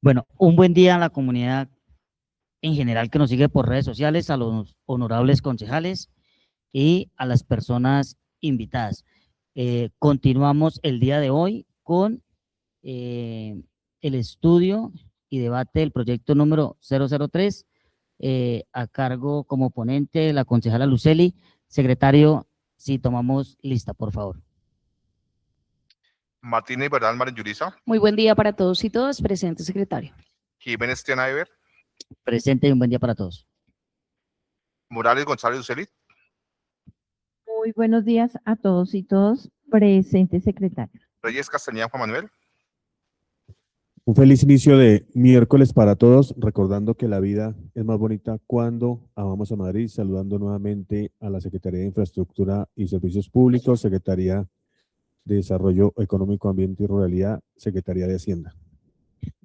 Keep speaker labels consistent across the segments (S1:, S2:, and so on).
S1: Bueno, un buen día a la comunidad en general que nos sigue por redes sociales, a los honorables concejales y a las personas invitadas. Continuamos el día de hoy con el estudio y debate del proyecto número 003, a cargo como ponente la concejala Luceli. Secretario, si tomamos lista, por favor.
S2: Martínez Bernal Marin Yuriza,
S3: Muy buen día para todos y todas. Presente, secretario.
S2: Jiménez Tiana Ever,
S1: Presente y un buen día para todos.
S2: Morales González Uceli,
S4: Muy buenos días a todos y todas. Presente, secretario.
S2: Reyes Castellán Juan Manuel,
S5: Un feliz inicio de miércoles para todos, recordando que la vida es más bonita cuando amamos a Madrid, saludando nuevamente a la Secretaría de Infraestructura y Servicios Públicos, Secretaría de Desarrollo Económico, Ambiente y Ruralidad, Secretaría de Hacienda.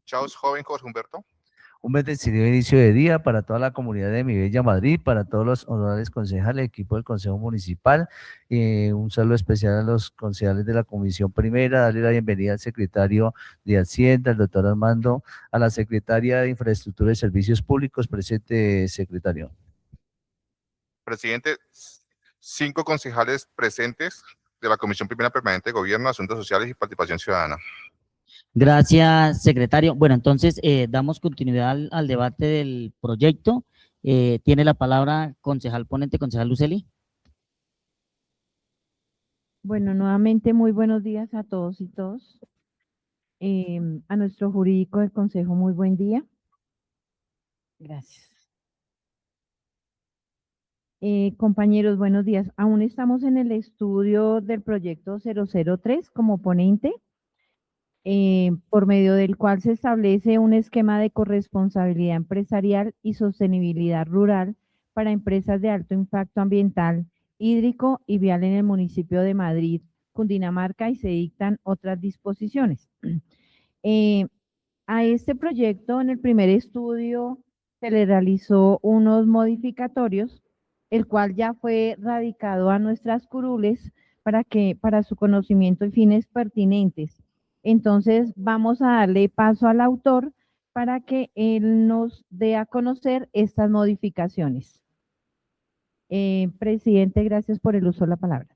S2: Chaos Joven Jorge Humberto,
S6: Un bendecido inicio de día para toda la comunidad de mi bella Madrid, para todos los honorables concejales, equipo del Consejo Municipal. Un saludo especial a los concejales de la Comisión Primera, darle la bienvenida al secretario de Hacienda, el doctor Armando, a la secretaria de Infraestructura y Servicios Públicos. Presente, secretario.
S2: presidente, 5 concejales presentes de la Comisión Primera Permanente de Gobierno, Asuntos Sociales y Participación Ciudadana.
S1: Gracias, secretario. Bueno, entonces damos continuidad al debate del proyecto. Tiene la palabra concejal ponente, concejal Luceli.
S4: Bueno, nuevamente muy buenos días a todos y todas. A nuestro jurídico del Consejo, muy buen día. Gracias. Compañeros, buenos días. Aún estamos en el estudio del proyecto 003 como ponente, por medio del cual se establece un esquema de corresponsabilidad empresarial y sostenibilidad rural para empresas de alto impacto ambiental, hídrico y vial en el municipio de Madrid, Cundinamarca, y se dictan otras disposiciones. A este proyecto, en el primer estudio, se le realizó unos modificatorios, el cual ya fue radicado a nuestras curules para su conocimiento y fines pertinentes. Entonces, vamos a darle paso al autor para que él nos dé a conocer estas modificaciones. Presidente, gracias por el uso de la palabra.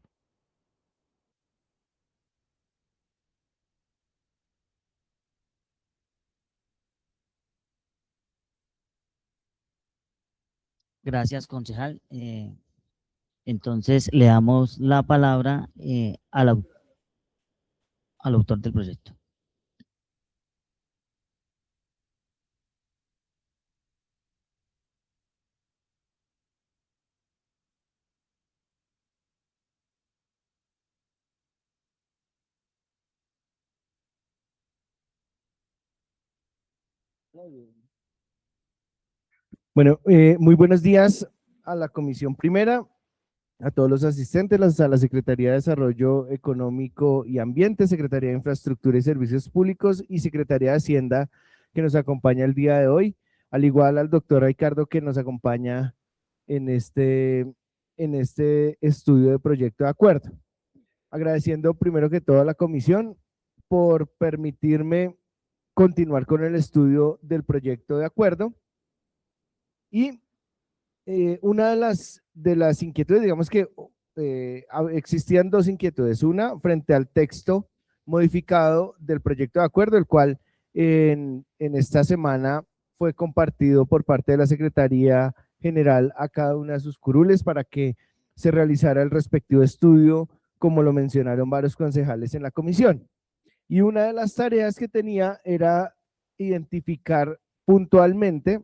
S1: Gracias, concejal. Entonces, le damos la palabra al autor del proyecto.
S7: Bueno, muy buenos días a la Comisión Primera, a todos los asistentes, a la Secretaría de Desarrollo Económico y Ambiente, Secretaría de Infraestructura y Servicios Públicos y Secretaría de Hacienda que nos acompaña el día de hoy, al igual al doctor Ricardo que nos acompaña en este estudio de proyecto de acuerdo. Agradeciendo primero que todo a la comisión por permitirme continuar con el estudio del proyecto de acuerdo. Y una de las inquietudes, digamos que existían dos inquietudes. Una, frente al texto modificado del proyecto de acuerdo, el cual en esta semana fue compartido por parte de la Secretaría General a cada una de sus curules para que se realizara el respectivo estudio, como lo mencionaron varios concejales en la comisión. Y una de las tareas que tenía era identificar puntualmente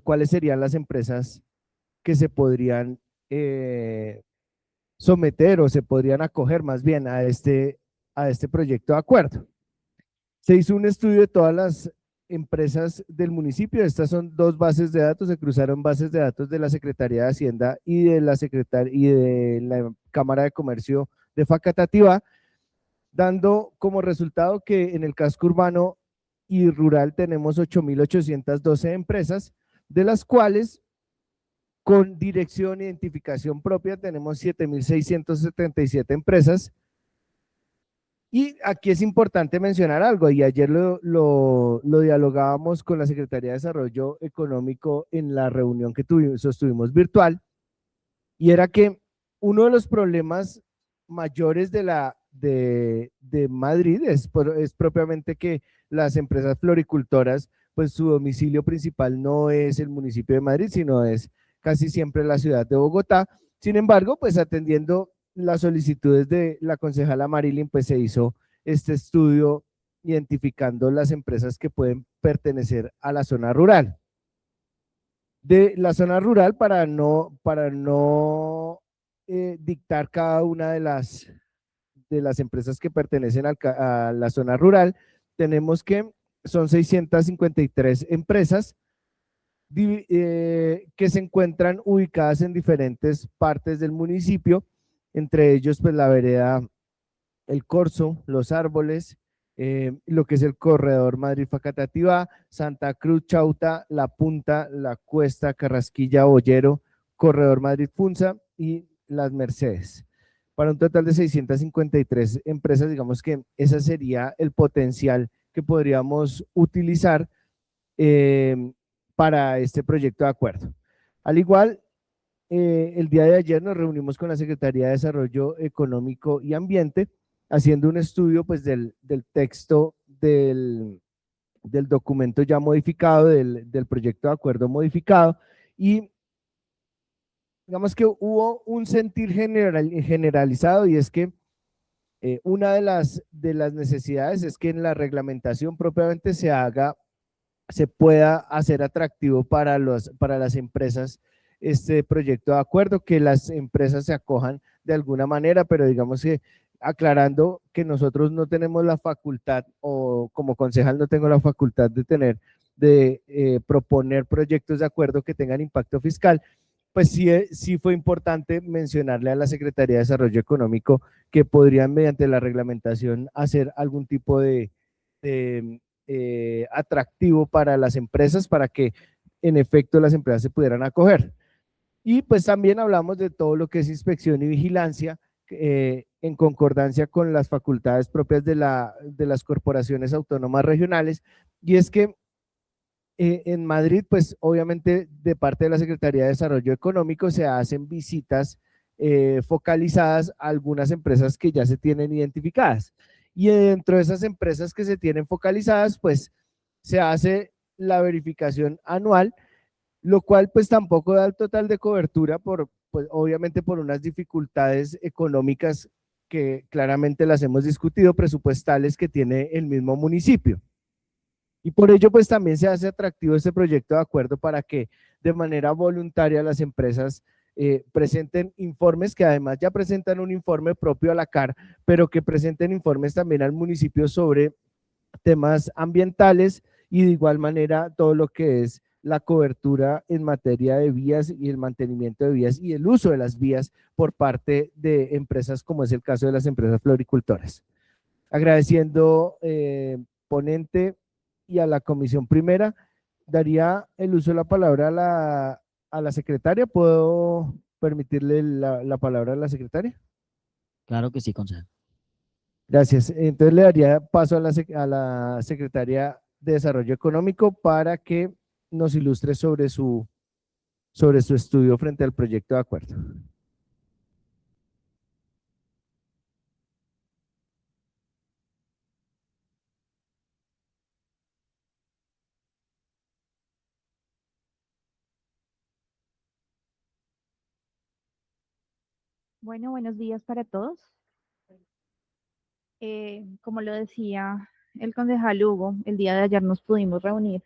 S7: cuáles serían las empresas que se podrían someter o se podrían acoger más bien a este proyecto de acuerdo. Se hizo un estudio de todas las empresas del municipio. Estas son dos bases de datos, se cruzaron bases de datos de la Secretaría de Hacienda y de la Cámara de Comercio de Facatativá, dando como resultado que en el casco urbano y rural tenemos 8.812 empresas, de las cuales con dirección e identificación propia tenemos 7.677 empresas Y aquí es importante mencionar algo, y ayer lo dialogábamos con la Secretaría de Desarrollo Económico en la reunión que sostuvimos virtual, y era que uno de los problemas mayores de Madrid es propiamente que las empresas floricultoras, pues su domicilio principal no es el municipio de Madrid, sino es casi siempre la ciudad de Bogotá. Sin embargo, pues atendiendo las solicitudes de la concejala Marilyn, pues se hizo este estudio identificando las empresas que pueden pertenecer a la zona rural. De la zona rural, para no dictar cada una de las empresas que pertenecen a la zona rural, tenemos que son 653 empresas que se encuentran ubicadas en diferentes partes del municipio, entre ellos pues la vereda El Corzo, Los Árboles, lo que es el corredor Madrid-Facatativá, Santa Cruz, Chauta, La Punta, La Cuesta, Carrasquilla, Boyero, corredor Madrid-Funza y Las Mercedes. Para un total de 653 empresas, digamos que ese sería el potencial que podríamos utilizar para este proyecto de acuerdo. Al igual, el día de ayer nos reunimos con la Secretaría de Desarrollo Económico y Ambiente, haciendo un estudio pues del texto del documento ya modificado, del proyecto de acuerdo modificado, y digamos que hubo un sentir generalizado, y es que una de las necesidades es que en la reglamentación propiamente se pueda hacer atractivo para las empresas este proyecto de acuerdo, que las empresas se acojan de alguna manera, pero digamos que aclarando que nosotros no tenemos la facultad, o como concejal no tengo la facultad de proponer proyectos de acuerdo que tengan impacto fiscal. Pues sí fue importante mencionarle a la Secretaría de Desarrollo Económico que podrían mediante la reglamentación hacer algún tipo de atractivo para las empresas, para que en efecto las empresas se pudieran acoger. Y pues también hablamos de todo lo que es inspección y vigilancia, en concordancia con las facultades propias de las corporaciones autónomas regionales, y es que en Madrid, pues obviamente de parte de la Secretaría de Desarrollo Económico se hacen visitas focalizadas a algunas empresas que ya se tienen identificadas, y dentro de esas empresas que se tienen focalizadas, pues se hace la verificación anual, lo cual pues tampoco da el total de cobertura pues obviamente por unas dificultades económicas que claramente las hemos discutido, presupuestales que tiene el mismo municipio. Y por ello pues también se hace atractivo este proyecto de acuerdo para que de manera voluntaria las empresas presenten informes, que además ya presentan un informe propio a la CAR, pero que presenten informes también al municipio sobre temas ambientales, y de igual manera todo lo que es la cobertura en materia de vías y el mantenimiento de vías y el uso de las vías por parte de empresas, como es el caso de las empresas floricultoras. Agradeciendo ponente y a la comisión primera, daría el uso de la palabra a la secretaria. ¿Puedo permitirle la palabra a la secretaria?
S1: Claro que sí, concejal.
S7: Gracias. Entonces le daría paso a la secretaria de Desarrollo Económico para que nos ilustre sobre su estudio frente al proyecto de acuerdo.
S4: Bueno, buenos días para todos. Como lo decía el concejal Hugo, el día de ayer nos pudimos reunir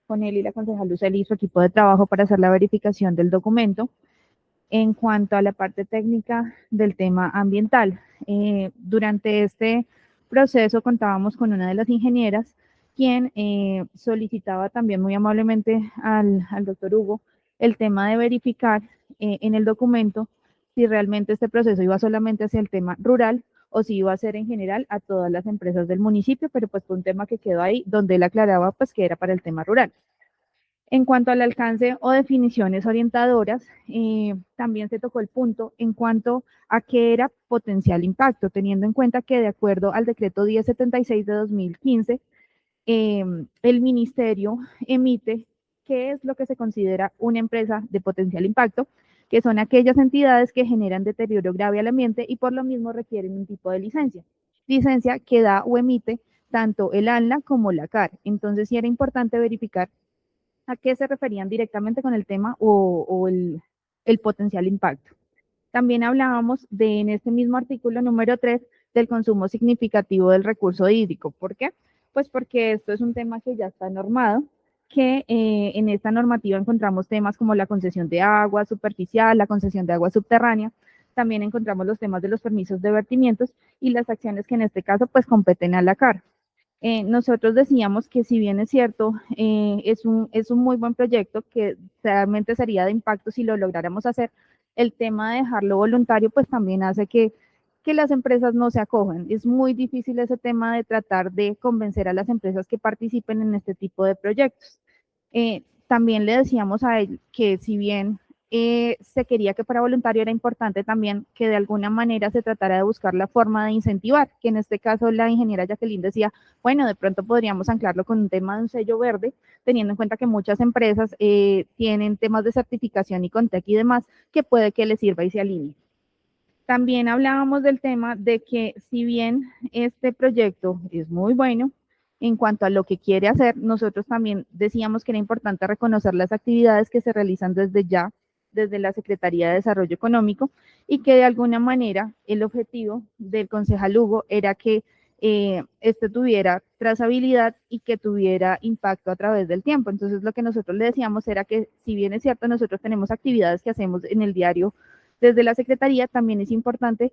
S4: con él y la concejal Lucely y su equipo de trabajo para hacer la verificación del documento en cuanto a la parte técnica del tema ambiental. Durante este proceso contábamos con una de las ingenieras, quien solicitaba también muy amablemente al doctor Hugo el tema de verificar en el documento si realmente este proceso iba solamente hacia el tema rural o si iba a ser en general a todas las empresas del municipio, pero pues fue un tema que quedó ahí donde él aclaraba pues que era para el tema rural. En cuanto al alcance o definiciones orientadoras, también se tocó el punto en cuanto a qué era potencial impacto, teniendo en cuenta que de acuerdo al decreto 1076 de 2015, el ministerio emite qué es lo que se considera una empresa de potencial impacto, que son aquellas entidades que generan deterioro grave al ambiente y por lo mismo requieren un tipo de licencia que da o emite tanto el ANLA como la CAR. Entonces sí era importante verificar a qué se referían directamente con el tema o el potencial impacto. También hablábamos de, en este mismo artículo número 3, del consumo significativo del recurso hídrico. ¿Por qué? Pues porque esto es un tema que ya está normado, que en esta normativa encontramos temas como la concesión de agua superficial, la concesión de agua subterránea, también encontramos los temas de los permisos de vertimientos y las acciones que en este caso pues competen a la CAR. Nosotros decíamos que si bien es cierto, es un muy buen proyecto que realmente sería de impacto si lo lográramos hacer, el tema de dejarlo voluntario pues también hace que las empresas no se acojan. Es muy difícil ese tema de tratar de convencer a las empresas que participen en este tipo de proyectos. También le decíamos a él que si bien se quería que fuera voluntario, era importante también que de alguna manera se tratara de buscar la forma de incentivar, que en este caso la ingeniera Jacqueline decía, bueno, de pronto podríamos anclarlo con un tema de un sello verde, teniendo en cuenta que muchas empresas tienen temas de certificación y Contec y demás, que puede que les sirva y se alinee. También hablábamos del tema de que si bien este proyecto es muy bueno, en cuanto a lo que quiere hacer, nosotros también decíamos que era importante reconocer las actividades que se realizan desde ya, desde la Secretaría de Desarrollo Económico, y que de alguna manera el objetivo del concejal Hugo era que este tuviera trazabilidad y que tuviera impacto a través del tiempo. Entonces lo que nosotros le decíamos era que si bien es cierto, nosotros tenemos actividades que hacemos en el diario desde la Secretaría, también es importante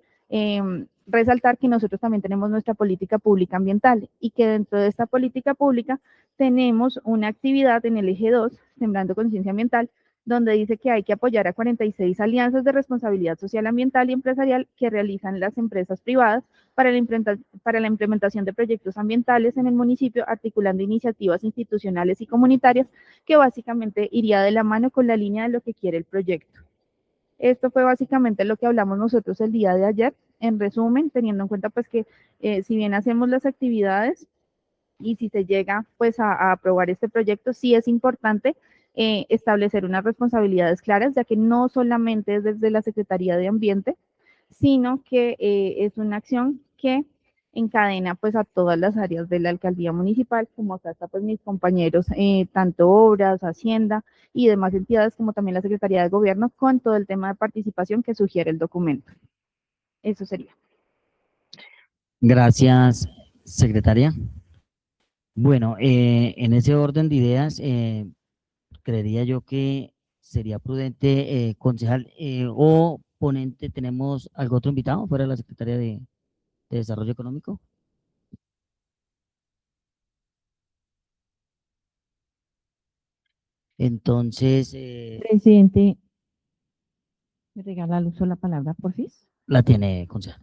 S4: resaltar que nosotros también tenemos nuestra política pública ambiental y que dentro de esta política pública tenemos una actividad en el eje 2, Sembrando Conciencia Ambiental, donde dice que hay que apoyar a 46 alianzas de responsabilidad social ambiental y empresarial que realizan las empresas privadas para la implementación de proyectos ambientales en el municipio, articulando iniciativas institucionales y comunitarias que básicamente iría de la mano con la línea de lo que quiere el proyecto. Esto fue básicamente lo que hablamos nosotros el día de ayer. En resumen, teniendo en cuenta pues que si bien hacemos las actividades y si se llega pues a aprobar este proyecto, sí es importante establecer unas responsabilidades claras, ya que no solamente es desde la Secretaría de Ambiente, sino que es una acción que encadena pues a todas las áreas de la alcaldía municipal, como acá está pues mis compañeros, tanto obras, hacienda y demás entidades, como también la Secretaría de Gobierno, con todo el tema de participación que sugiere el documento. Eso sería.
S1: Gracias, secretaria. Bueno, en ese orden de ideas, creería yo que sería prudente, concejal o ponente, ¿tenemos algún otro invitado fuera de la Secretaría de Desarrollo Económico? Entonces,
S4: Presidente, ¿me regala el uso de la palabra, por fin?
S1: la tiene, concejal.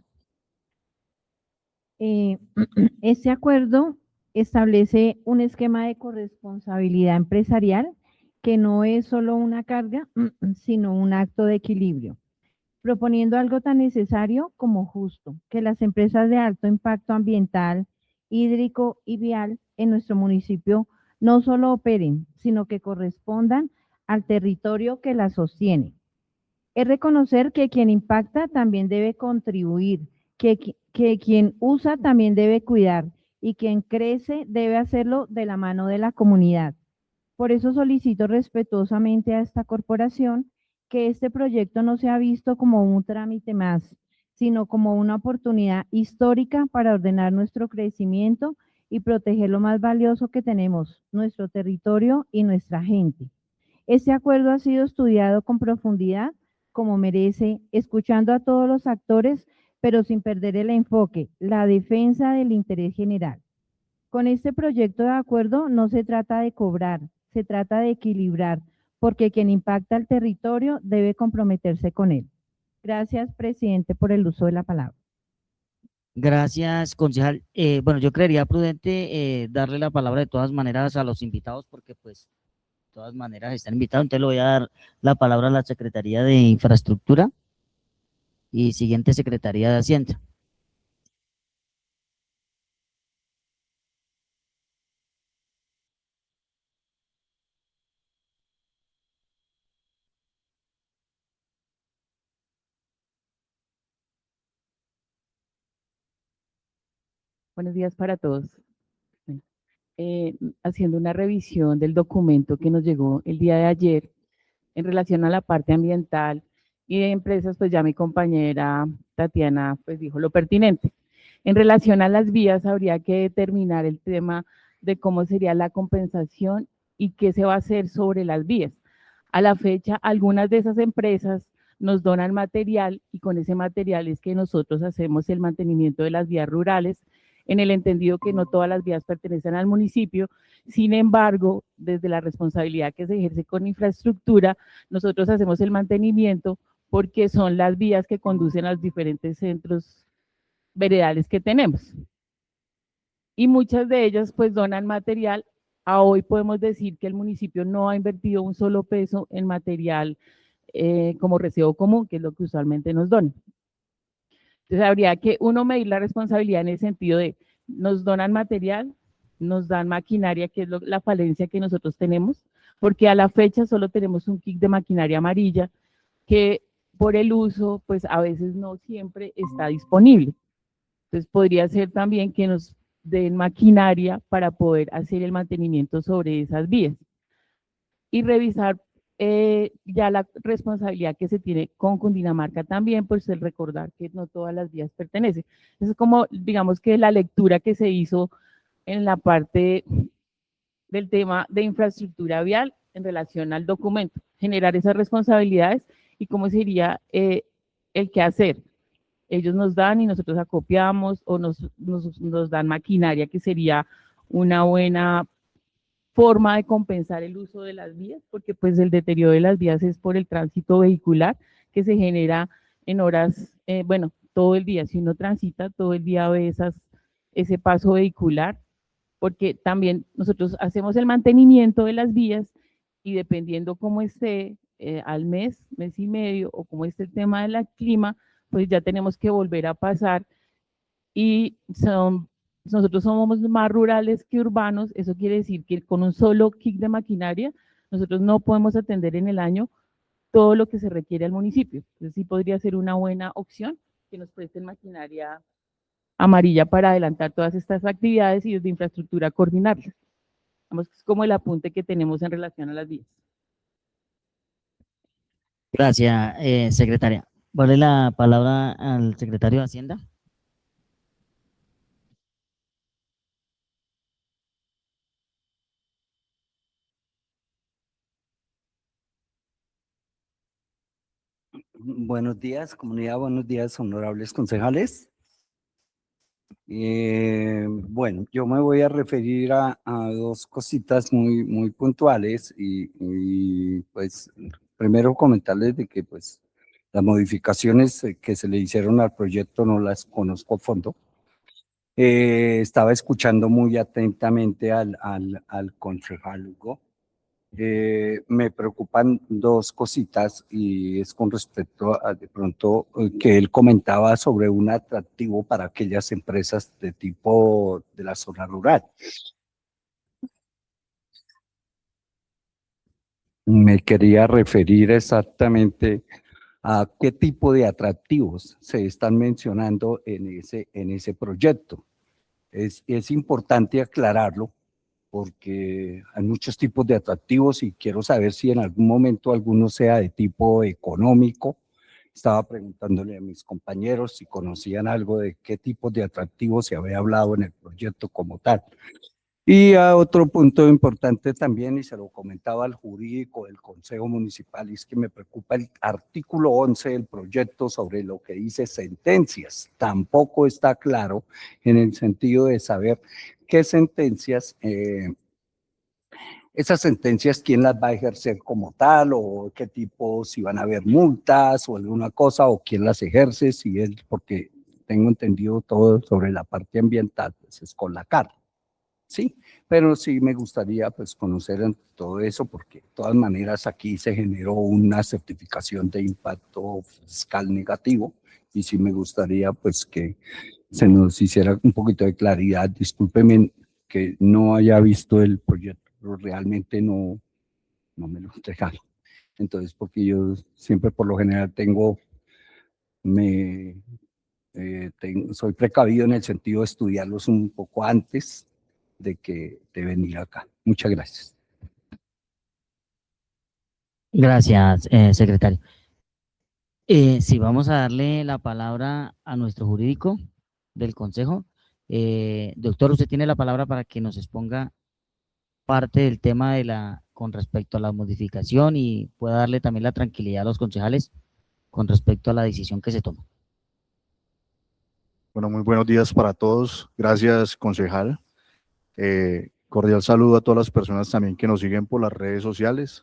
S4: Este acuerdo establece un esquema de corresponsabilidad empresarial que no es solo una carga, sino un acto de equilibrio, proponiendo algo tan necesario como justo, que las empresas de alto impacto ambiental, hídrico y vial en nuestro municipio no solo operen, sino que correspondan al territorio que las sostiene. Es reconocer que quien impacta también debe contribuir, que quien usa también debe cuidar y quien crece debe hacerlo de la mano de la comunidad. Por eso solicito respetuosamente a esta corporación que este proyecto no sea visto como un trámite más, sino como una oportunidad histórica para ordenar nuestro crecimiento y proteger lo más valioso que tenemos, nuestro territorio y nuestra gente. Este acuerdo ha sido estudiado con profundidad, como merece, escuchando a todos los actores, pero sin perder el enfoque, la defensa del interés general. Con este proyecto de acuerdo no se trata de cobrar, se trata de equilibrar, porque quien impacta el territorio debe comprometerse con él. Gracias, presidente, por el uso de la palabra.
S1: Gracias, concejal. Bueno, yo creería prudente darle la palabra de todas maneras a los invitados porque pues todas maneras están invitados. Entonces le voy a dar la palabra a la Secretaría de Infraestructura y siguiente Secretaría de Hacienda.
S8: Buenos días para todos. Bueno, haciendo una revisión del documento que nos llegó el día de ayer en relación a la parte ambiental y de empresas, pues ya mi compañera Tatiana pues dijo lo pertinente. En relación a las vías, habría que determinar el tema de cómo sería la compensación y qué se va a hacer sobre las vías. A la fecha, algunas de esas empresas nos donan material y con ese material es que nosotros hacemos el mantenimiento de las vías rurales, en el entendido que no todas las vías pertenecen al municipio. Sin embargo, desde la responsabilidad que se ejerce con infraestructura, nosotros hacemos el mantenimiento porque son las vías que conducen a los diferentes centros veredales que tenemos. Y muchas de ellas pues donan material. A hoy podemos decir que el municipio no ha invertido un solo peso en material como recibo común, que es lo que usualmente nos donan. Entonces habría que uno medir la responsabilidad en el sentido de nos donan material, nos dan maquinaria, que es la falencia que nosotros tenemos, porque a la fecha solo tenemos un kit de maquinaria amarilla que por el uso pues a veces no siempre está disponible. Entonces podría ser también que nos den maquinaria para poder hacer el mantenimiento sobre esas vías y revisar ya la responsabilidad que se tiene con Cundinamarca también, pues el recordar que no todas las vías pertenecen. Eso es como, digamos que la lectura que se hizo en la parte del tema de infraestructura vial en relación al documento, generar esas responsabilidades y cómo sería el qué hacer. Ellos nos dan y nosotros acopiamos o nos dan maquinaria, que sería una buena forma de compensar el uso de las vías, porque pues el deterioro de las vías es por el tránsito vehicular que se genera en horas, bueno, todo el día. Si uno transita, todo el día ve ese paso vehicular, porque también nosotros hacemos el mantenimiento de las vías y dependiendo cómo esté al mes, mes y medio, o cómo esté el tema del clima, pues ya tenemos que volver a pasar y nosotros somos más rurales que urbanos. Eso quiere decir que con un solo kit de maquinaria nosotros no podemos atender en el año todo lo que se requiere al municipio. Entonces sí podría ser una buena opción que nos presten maquinaria amarilla para adelantar todas estas actividades y desde infraestructura coordinarlas. Vamos, es como el apunte que tenemos en relación a las vías.
S1: Gracias, secretaria. Vale la palabra al secretario de Hacienda.
S9: Buenos días, comunidad, buenos días, honorables concejales. Bueno, yo me voy a referir a dos cositas muy puntuales y pues primero comentarles de que pues las modificaciones que se le hicieron al proyecto no las conozco a fondo. Estaba escuchando muy atentamente al concejal Hugo. Me preocupan dos cositas y es con respecto a de pronto que él comentaba sobre un atractivo para aquellas empresas de tipo de la zona rural. Me quería referir exactamente a qué tipo de atractivos se están mencionando en ese proyecto. Es importante aclararlo porque hay muchos tipos de atractivos y quiero saber si en algún momento alguno sea de tipo económico. Estaba preguntándole a mis compañeros si conocían algo de qué tipo de atractivos se había hablado en el proyecto como tal. Y a otro punto importante también, y se lo comentaba al jurídico del Consejo Municipal, es que me preocupa el artículo 11 del proyecto sobre lo que dice sentencias. Tampoco está claro en el sentido de saber qué sentencias, esas sentencias, quién las va a ejercer como tal, o qué tipo, si van a haber multas o alguna cosa, o quién las ejerce, si es porque tengo entendido todo sobre la parte ambiental, pues es con la CAR. Sí, pero sí me gustaría pues conocer todo eso porque de todas maneras aquí se generó una certificación de impacto fiscal negativo y sí me gustaría pues que se nos hiciera un poquito de claridad. Discúlpeme que no haya visto el proyecto, pero realmente no me lo entregaron. Entonces, porque yo siempre por lo general soy precavido en el sentido de estudiarlos un poco antes de venir acá. Muchas gracias.
S1: Gracias, secretario. Sí, vamos a darle la palabra a nuestro jurídico del Consejo. Doctor, usted tiene la palabra para que nos exponga parte del tema con respecto a la modificación y pueda darle también la tranquilidad a los concejales con respecto a la decisión que se toma.
S10: Bueno, muy buenos días para todos. Gracias, concejal. Cordial saludo a todas las personas también que nos siguen por las redes sociales.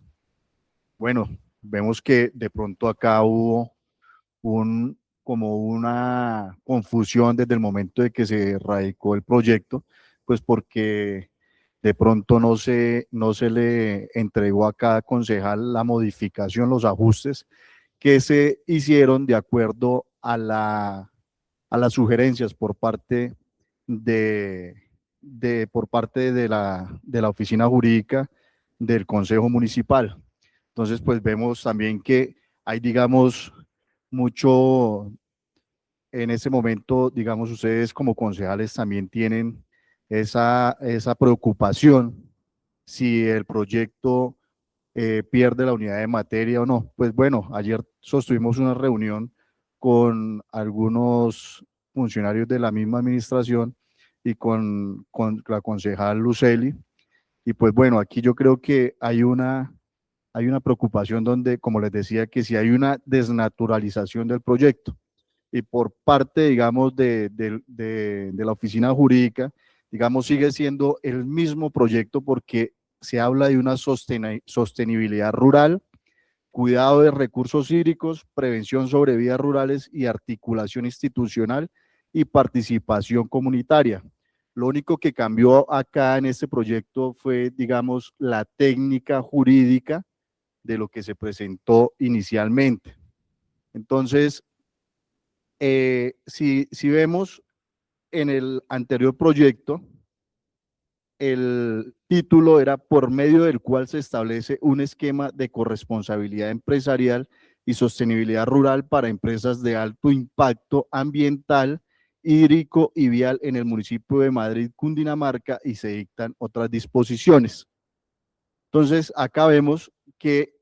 S10: Bueno, vemos que de pronto acá hubo como una confusión desde el momento de que se radicó el proyecto, pues porque de pronto no se le entregó a cada concejal la modificación, los ajustes que se hicieron de acuerdo a las sugerencias por parte de la oficina jurídica del Consejo Municipal. Entonces, pues vemos también que hay, digamos, mucho, en ese momento, digamos, ustedes como concejales también tienen esa preocupación si el proyecto pierde la unidad de materia o no. Pues bueno, ayer sostuvimos una reunión con algunos funcionarios de la misma administración y con la concejal Luceli. Y pues bueno, aquí yo creo que hay una preocupación donde, como les decía, que si hay una desnaturalización del proyecto y por parte, digamos, de la oficina jurídica, digamos, sigue siendo el mismo proyecto porque se habla de una sostenibilidad rural, cuidado de recursos hídricos, prevención sobre vías rurales y articulación institucional y participación comunitaria. Lo único que cambió acá en este proyecto fue, digamos, la técnica jurídica de lo que se presentó inicialmente. Entonces, si vemos en el anterior proyecto, el título era por medio del cual se establece un esquema de corresponsabilidad empresarial y sostenibilidad rural para empresas de alto impacto ambiental, hídrico y vial en el municipio de Madrid, Cundinamarca, y se dictan otras disposiciones. Entonces, acá vemos que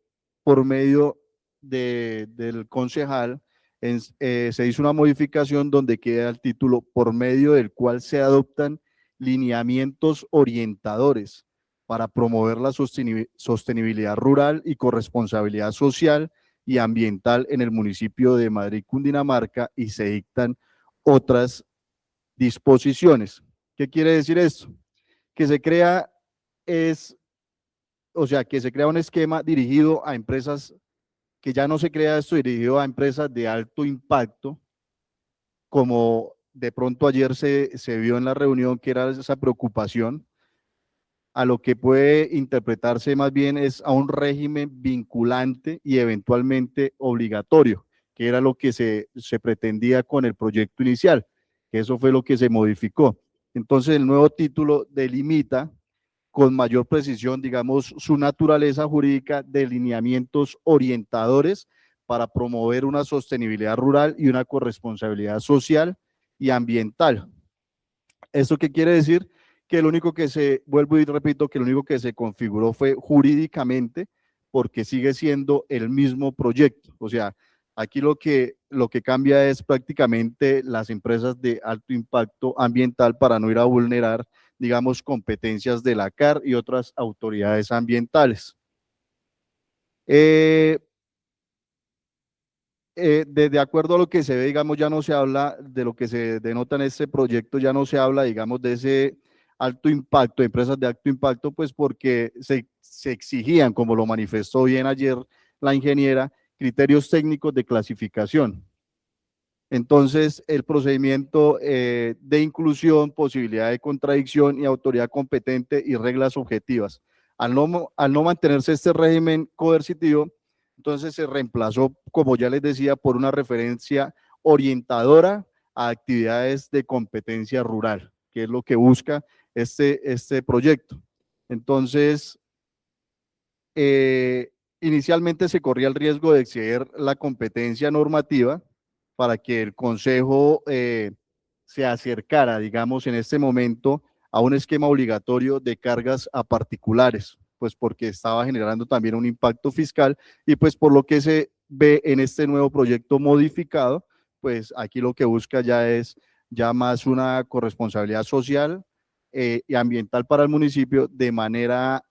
S10: por medio del concejal se hizo una modificación donde queda el título por medio del cual se adoptan lineamientos orientadores para promover la sostenibilidad rural y corresponsabilidad social y ambiental en el municipio de Madrid, Cundinamarca, y se dictan otras disposiciones. ¿Qué quiere decir esto? Que se crea que se crea un esquema dirigido a empresas, que ya no se crea esto dirigido a empresas de alto impacto, como de pronto ayer se vio en la reunión que era esa preocupación, a lo que puede interpretarse más bien es a un régimen vinculante y eventualmente obligatorio, que era lo que se pretendía con el proyecto inicial, que eso fue lo que se modificó. Entonces el nuevo título delimita con mayor precisión, digamos, su naturaleza jurídica de lineamientos orientadores para promover una sostenibilidad rural y una corresponsabilidad social y ambiental. ¿Eso qué quiere decir? Que lo único que vuelvo y repito, que lo único que se configuró fue jurídicamente, porque sigue siendo el mismo proyecto. O sea, aquí lo que cambia es prácticamente las empresas de alto impacto ambiental para no ir a vulnerar, digamos, competencias de la CAR y otras autoridades ambientales. De acuerdo a lo que se ve, digamos, ya no se habla de lo que se denota en este proyecto, ya no se habla, digamos, de ese alto impacto, empresas de alto impacto, pues porque se exigían, como lo manifestó bien ayer la ingeniera, criterios técnicos de clasificación. Entonces, el procedimiento de inclusión, posibilidad de contradicción y autoridad competente y reglas objetivas. Al no mantenerse este régimen coercitivo, entonces se reemplazó, como ya les decía, por una referencia orientadora a actividades de competencia rural, que es lo que busca este proyecto. Entonces, inicialmente se corría el riesgo de exceder la competencia normativa para que el Consejo se acercara, digamos, en este momento a un esquema obligatorio de cargas a particulares, pues porque estaba generando también un impacto fiscal y pues por lo que se ve en este nuevo proyecto modificado, pues aquí lo que busca ya es ya más una corresponsabilidad social y ambiental para el municipio de manera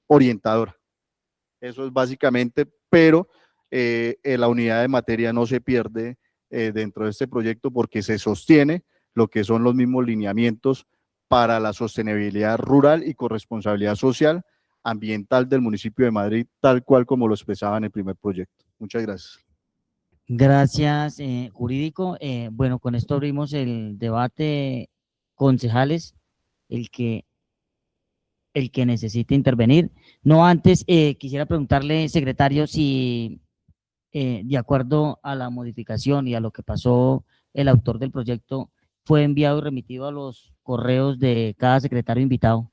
S10: orientadora. Eso es básicamente, pero la unidad de materia no se pierde dentro de este proyecto porque se sostiene lo que son los mismos lineamientos para la sostenibilidad rural y corresponsabilidad social ambiental del municipio de Madrid, tal cual como lo expresaba en el primer proyecto. Muchas gracias.
S1: Gracias, jurídico. Bueno, con esto abrimos el debate, concejales, el que necesite intervenir. No antes, quisiera preguntarle, secretario, si de acuerdo a la modificación y a lo que pasó el autor del proyecto, fue enviado y remitido a los correos de cada secretario invitado.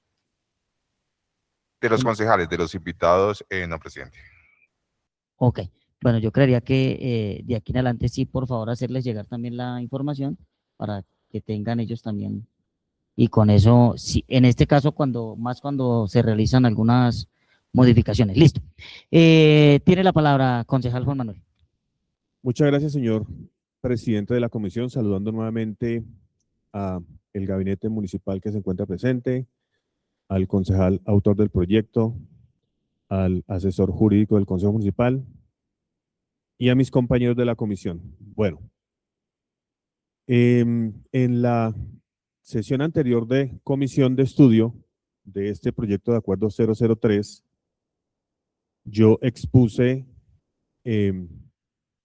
S2: De los concejales, de los invitados, no, presidente.
S1: Ok. Bueno, yo creería que de aquí en adelante sí, por favor, hacerles llegar también la información para que tengan ellos también. Y con eso, sí, en este caso, cuando se realizan algunas modificaciones. Listo. Tiene la palabra, concejal Juan Manuel.
S5: Muchas gracias, señor presidente de la comisión, saludando nuevamente a el gabinete municipal que se encuentra presente, al concejal autor del proyecto, al asesor jurídico del Consejo Municipal y a mis compañeros de la comisión. Bueno, en la sesión anterior de comisión de estudio de este proyecto de acuerdo 003, yo expuse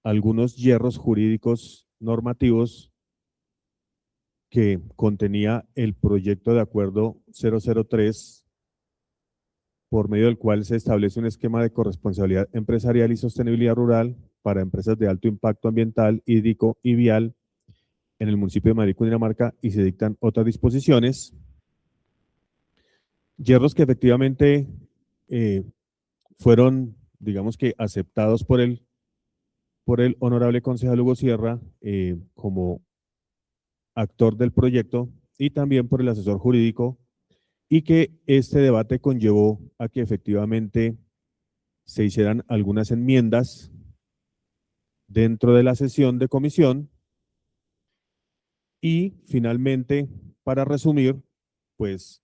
S5: algunos hierros jurídicos normativos que contenía el proyecto de acuerdo 003, por medio del cual se establece un esquema de corresponsabilidad empresarial y sostenibilidad rural para empresas de alto impacto ambiental, hídrico y vial en el municipio de Madrid, Cundinamarca, y se dictan otras disposiciones. Hierros que efectivamente fueron, digamos que, aceptados por el honorable concejal Hugo Sierra como actor del proyecto y también por el asesor jurídico, y que este debate conllevó a que efectivamente se hicieran algunas enmiendas dentro de la sesión de comisión y finalmente, para resumir, pues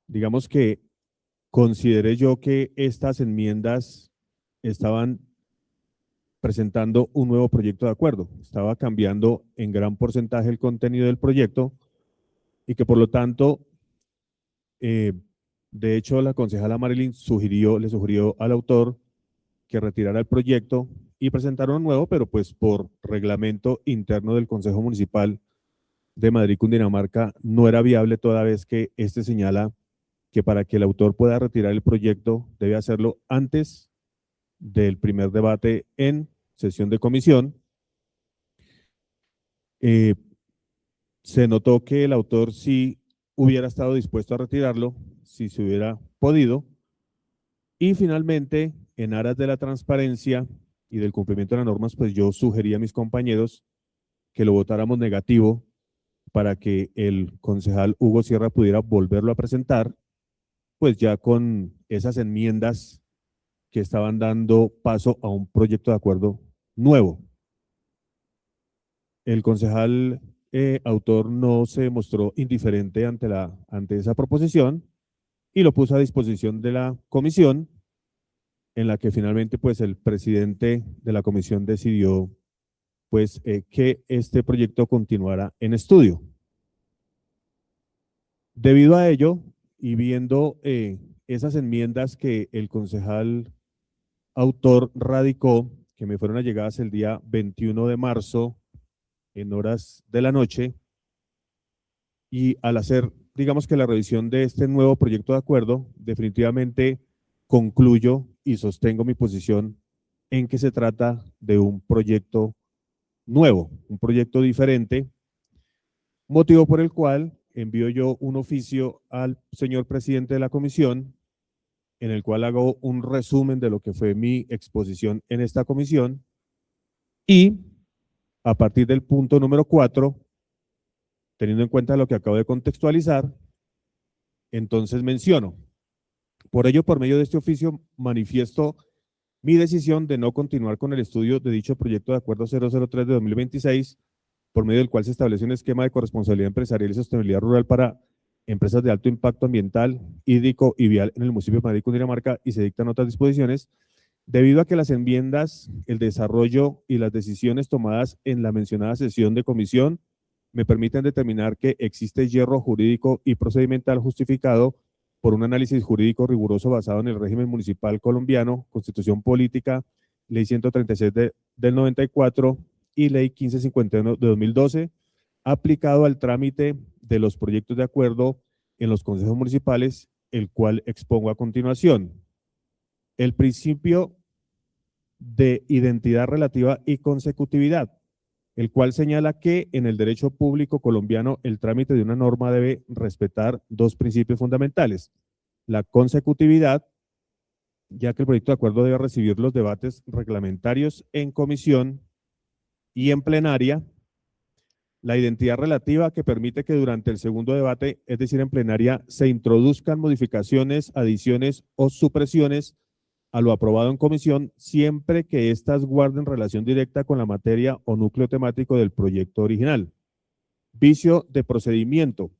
S5: digamos que consideré yo que estas enmiendas estaban presentando un nuevo proyecto de acuerdo, estaba cambiando en gran porcentaje el contenido del proyecto y que por lo tanto, de hecho, la concejala Marilyn le sugirió al autor que retirara el proyecto y presentara uno nuevo, pero pues por reglamento interno del Consejo Municipal de Madrid, Cundinamarca, no era viable toda vez que este señala que para que el autor pueda retirar el proyecto debe hacerlo antes del primer debate en sesión de comisión. Se notó que el autor sí hubiera estado dispuesto a retirarlo, si se hubiera podido, y finalmente, en aras de la transparencia y del cumplimiento de las normas, pues yo sugerí a mis compañeros que lo votáramos negativo para que el concejal Hugo Sierra pudiera volverlo a presentar, pues ya con esas enmiendas que estaban dando paso a un proyecto de acuerdo nuevo. El concejal autor no se mostró indiferente ante esa proposición y lo puso a disposición de la comisión, en la que finalmente pues el presidente de la comisión decidió pues que este proyecto continuara en estudio. Debido a ello y viendo esas enmiendas que el concejal autor radicó que me fueron allegadas el día 21 de marzo en horas de la noche, y al hacer, digamos que la revisión de este nuevo proyecto de acuerdo, definitivamente concluyo y sostengo mi posición en que se trata de un proyecto nuevo, un proyecto diferente, motivo por el cual envío yo un oficio al señor presidente de la comisión, en el cual hago un resumen de lo que fue mi exposición en esta comisión, y a partir del punto número 4, teniendo en cuenta lo que acabo de contextualizar, entonces menciono: por ello, por medio de este oficio, manifiesto mi decisión de no continuar con el estudio de dicho proyecto de acuerdo 003 de 2026, por medio del cual se establece un esquema de corresponsabilidad empresarial y sostenibilidad rural para empresas de alto impacto ambiental, hídrico y vial en el municipio de Madrid, Cundinamarca, y se dictan otras disposiciones, debido a que las enmiendas, el desarrollo y las decisiones tomadas en la mencionada sesión de comisión me permiten determinar que existe hierro jurídico y procedimental justificado por un análisis jurídico riguroso basado en el régimen municipal colombiano, Constitución Política, Ley 136 del 94 y Ley 1551 de 2012, aplicado al trámite de los proyectos de acuerdo en los consejos municipales, el cual expongo a continuación. El principio de identidad relativa y consecutividad, el cual señala que en el derecho público colombiano el trámite de una norma debe respetar dos principios fundamentales: la consecutividad, ya que el proyecto de acuerdo debe recibir los debates reglamentarios en comisión y en plenaria; la identidad relativa, que permite que durante el segundo debate, es decir, en plenaria, se introduzcan modificaciones, adiciones o supresiones a lo aprobado en comisión, siempre que éstas guarden relación directa con la materia o núcleo temático del proyecto original. Vicio de procedimiento: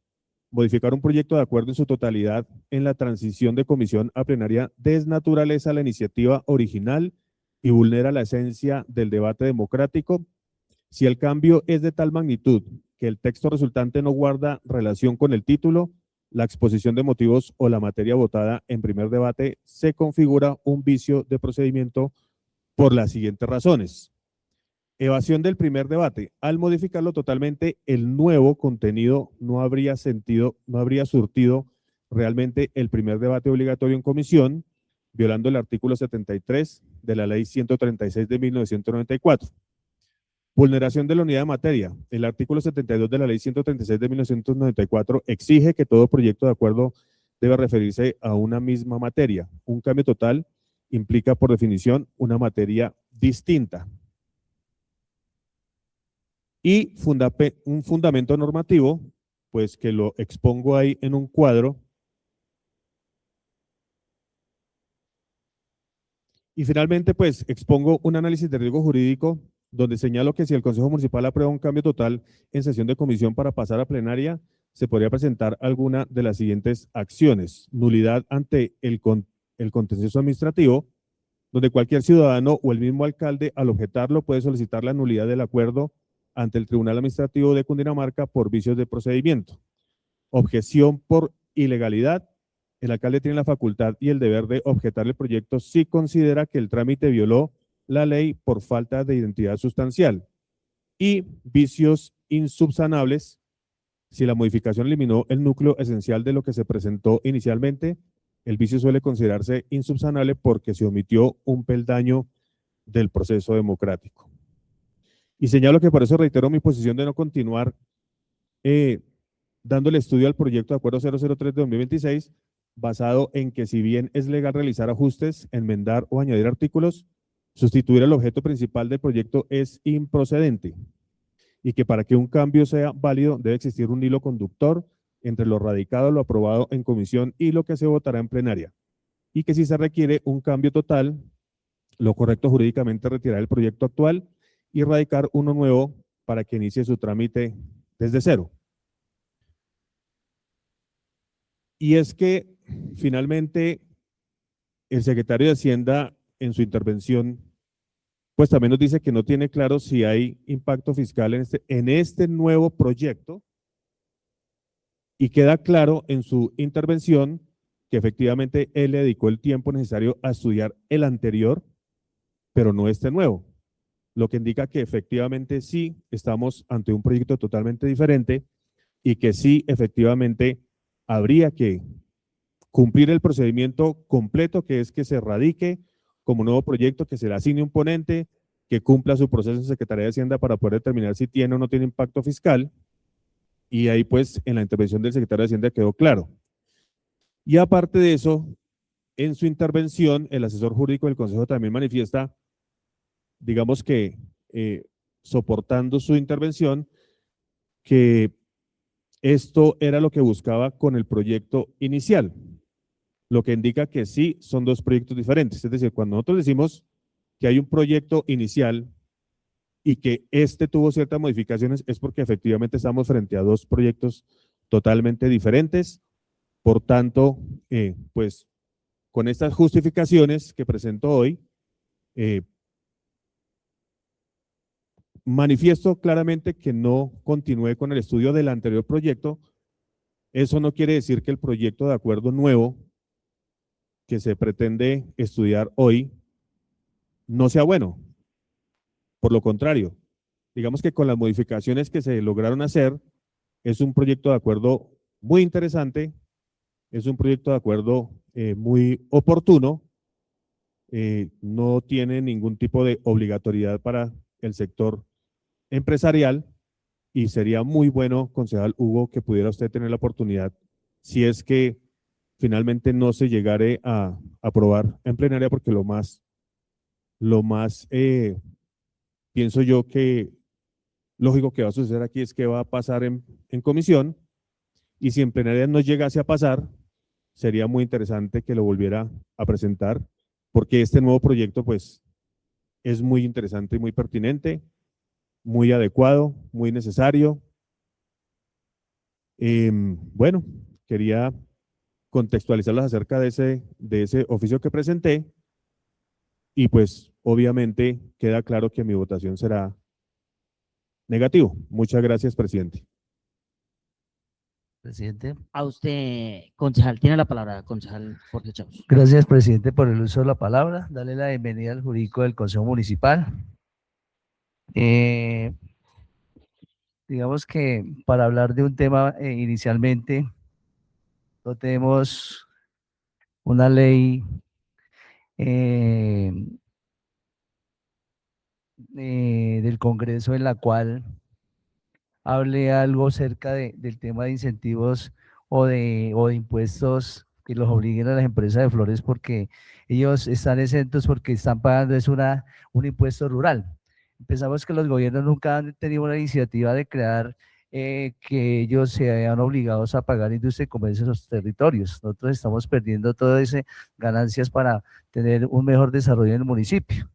S5: modificar un proyecto de acuerdo en su totalidad en la transición de comisión a plenaria desnaturaliza la iniciativa original y vulnera la esencia del debate democrático. Si el cambio es de tal magnitud que el texto resultante no guarda relación con el título, la exposición de motivos o la materia votada en primer debate, se configura un vicio de procedimiento por las siguientes razones. Evasión del primer debate: al modificarlo totalmente, el nuevo contenido no habría surtido realmente el primer debate obligatorio en comisión, violando el artículo 73 de la Ley 136 de 1994. Vulneración de la unidad de materia: el artículo 72 de la Ley 136 de 1994 exige que todo proyecto de acuerdo debe referirse a una misma materia. Un cambio total implica, por definición, una materia distinta. Y un fundamento normativo, pues que lo expongo ahí en un cuadro. Y finalmente, pues expongo un análisis de riesgo jurídico, donde señalo que si el Consejo Municipal aprueba un cambio total en sesión de comisión para pasar a plenaria, se podría presentar alguna de las siguientes acciones: nulidad ante el contencioso administrativo, donde cualquier ciudadano o el mismo alcalde, al objetarlo, puede solicitar la nulidad del acuerdo ante el Tribunal Administrativo de Cundinamarca por vicios de procedimiento. Objeción por ilegalidad: el alcalde tiene la facultad y el deber de objetar el proyecto si considera que el trámite violó la ley por falta de identidad sustancial. Y vicios insubsanables: si la modificación eliminó el núcleo esencial de lo que se presentó inicialmente, el vicio suele considerarse insubsanable porque se omitió un peldaño del proceso democrático. Y señalo que por eso reitero mi posición de no continuar dándole estudio al proyecto de acuerdo 003 de 2026, basado en que, si bien es legal realizar ajustes, enmendar o añadir artículos, sustituir el objeto principal del proyecto es improcedente, y que para que un cambio sea válido debe existir un hilo conductor entre lo radicado, lo aprobado en comisión y lo que se votará en plenaria, y que si se requiere un cambio total, lo correcto jurídicamente es retirar el proyecto actual y radicar uno nuevo para que inicie su trámite desde cero. Y es que finalmente el secretario de Hacienda, en su intervención, pues también nos dice que no tiene claro si hay impacto fiscal en este nuevo proyecto, y queda claro en su intervención que efectivamente él le dedicó el tiempo necesario a estudiar el anterior pero no este nuevo, lo que indica que efectivamente sí estamos ante un proyecto totalmente diferente y que sí efectivamente habría que cumplir el procedimiento completo, que es que se radique como nuevo proyecto, que se le asigne un ponente, que cumpla su proceso en Secretaría de Hacienda para poder determinar si tiene o no tiene impacto fiscal, y ahí pues en la intervención del secretario de Hacienda quedó claro. Y aparte de eso, en su intervención, el asesor jurídico del Consejo también manifiesta, digamos que soportando su intervención, que esto era lo que buscaba con el proyecto inicial, lo que indica que sí son dos proyectos diferentes. Es decir, cuando nosotros decimos que hay un proyecto inicial y que este tuvo ciertas modificaciones, es porque efectivamente estamos frente a dos proyectos totalmente diferentes. Por tanto, pues con estas justificaciones que presento hoy, manifiesto claramente que no continúe con el estudio del anterior proyecto. Eso no quiere decir que el proyecto de acuerdo nuevo que se pretende estudiar hoy no sea bueno. Por lo contrario, digamos que con las modificaciones que se lograron hacer, es un proyecto de acuerdo muy interesante, es un proyecto de acuerdo muy oportuno, no tiene ningún tipo de obligatoriedad para el sector empresarial y sería muy bueno, concejal Hugo, que pudiera usted tener la oportunidad, si es que finalmente no se llegare a aprobar en plenaria, porque lo más pienso yo que lógico que va a suceder aquí es que va a pasar en comisión, y si en plenaria no llegase a pasar, sería muy interesante que lo volviera a presentar, porque este nuevo proyecto pues es muy interesante y muy pertinente, muy adecuado, muy necesario. Bueno, quería contextualizarlos acerca de ese oficio que presenté, y pues obviamente queda claro que mi votación será negativo. Muchas gracias, presidente.
S6: Presidente.
S1: A usted, concejal, tiene la palabra, concejal Jorge Chaus.
S6: Gracias, presidente, por el uso de la palabra. Darle la bienvenida al jurídico del Consejo Municipal. Digamos que para hablar de un tema inicialmente, no tenemos una ley del Congreso en la cual hable algo cerca del tema de incentivos o de impuestos que los obliguen a las empresas de flores, porque ellos están exentos porque están pagando un impuesto rural. Pensamos que los gobiernos nunca han tenido una iniciativa de crear que ellos se vean obligados a pagar industria y comercio en los territorios. Nosotros estamos perdiendo todas esas ganancias para tener un mejor desarrollo en el municipio.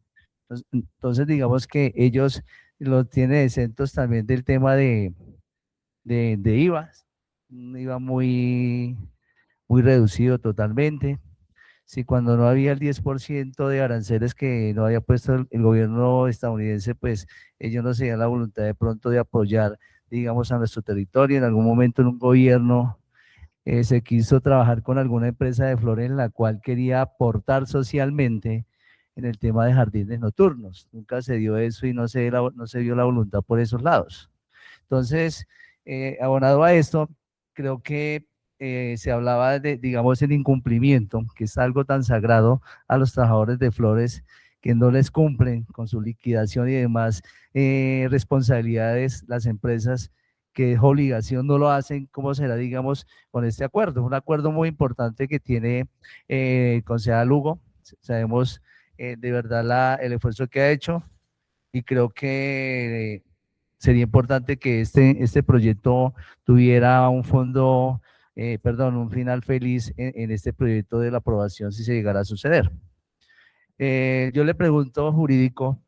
S6: Entonces digamos que ellos los tienen exentos también del tema de IVA, un IVA muy reducido totalmente. Si cuando no había el 10% de aranceles que no había puesto el gobierno estadounidense, pues ellos no se dieron la voluntad de pronto de apoyar, digamos, a nuestro territorio. En algún momento en un gobierno se quiso trabajar con alguna empresa de flores en la cual quería aportar socialmente en el tema de jardines nocturnos. Nunca se dio eso y no se vio la voluntad por esos lados. Entonces, abonado a esto, creo que se hablaba de, digamos, el incumplimiento, que es algo tan sagrado a los trabajadores de flores, que no les cumplen con su liquidación y demás responsabilidades las empresas, que es obligación, no lo hacen. ¿Cómo será, digamos, con este acuerdo? Un acuerdo muy importante que tiene el concejal Hugo. Sabemos de verdad el esfuerzo que ha hecho, y creo que sería importante que este proyecto tuviera un fondo, un final feliz en este proyecto de la aprobación, si se llegara a suceder. Yo le pregunto, jurídico,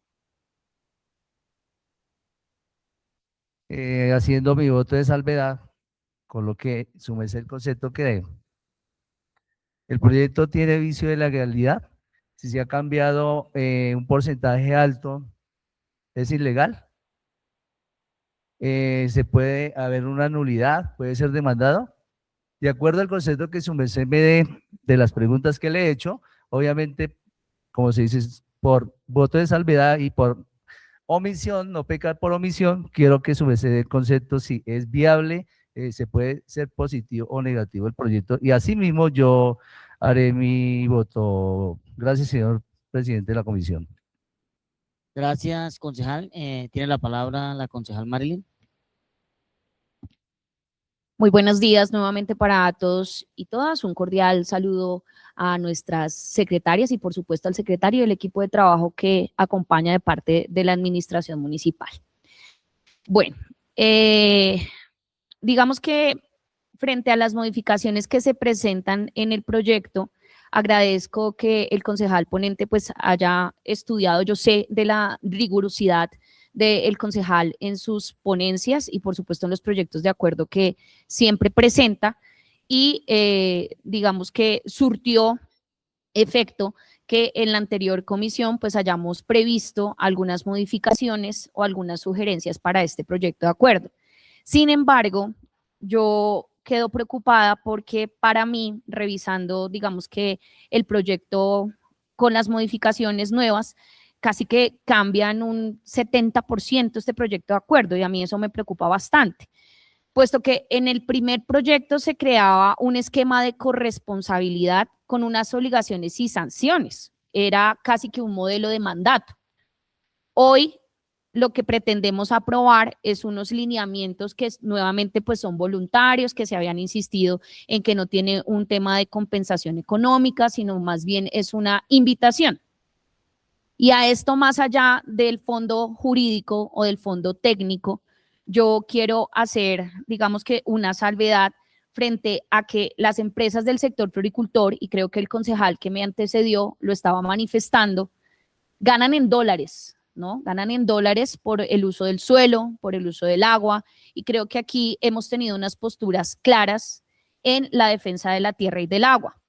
S6: haciendo mi voto de salvedad, con lo que súmese el concepto que dé. ¿El proyecto tiene vicio de legalidad? Si se ha cambiado un porcentaje alto, ¿es ilegal? ¿Se puede haber una nulidad? ¿Puede ser demandado? De acuerdo al concepto que su merced me dé de las preguntas que le he hecho, obviamente, como se dice, por voto de salvedad y por omisión, no pecar por omisión, quiero que su merced dé el concepto si es viable, se puede ser positivo o negativo el proyecto, y asimismo yo haré mi voto. Gracias, señor presidente de la comisión.
S1: Gracias, concejal. Tiene la palabra la concejal Marilyn.
S3: Muy buenos días nuevamente para todos y todas. Un cordial saludo a nuestras secretarias y por supuesto al secretario y el equipo de trabajo que acompaña de parte de la administración municipal. Bueno, digamos que frente a las modificaciones que se presentan en el proyecto, agradezco que el concejal ponente pues haya estudiado, yo sé de la rigurosidad del concejal en sus ponencias y por supuesto en los proyectos de acuerdo que siempre presenta y digamos que surtió efecto que en la anterior comisión pues hayamos previsto algunas modificaciones o algunas sugerencias para este proyecto de acuerdo. Sin embargo, yo quedo preocupada porque para mí, revisando digamos que el proyecto con las modificaciones nuevas, casi que cambian un 70% este proyecto de acuerdo y a mí eso me preocupa bastante, puesto que en el primer proyecto se creaba un esquema de corresponsabilidad con unas obligaciones y sanciones, era casi que un modelo de mandato. Hoy lo que pretendemos aprobar es unos lineamientos que nuevamente pues son voluntarios, que se habían insistido en que no tiene un tema de compensación económica, sino más bien es una invitación. Y a esto, más allá del fondo jurídico o del fondo técnico, yo quiero hacer, digamos que una salvedad frente a que las empresas del sector floricultor, y creo que el concejal que me antecedió lo estaba manifestando, ganan en dólares, ¿no? Ganan en dólares por el uso del suelo, por el uso del agua, y creo que aquí hemos tenido unas posturas claras en la defensa de la tierra y del agua.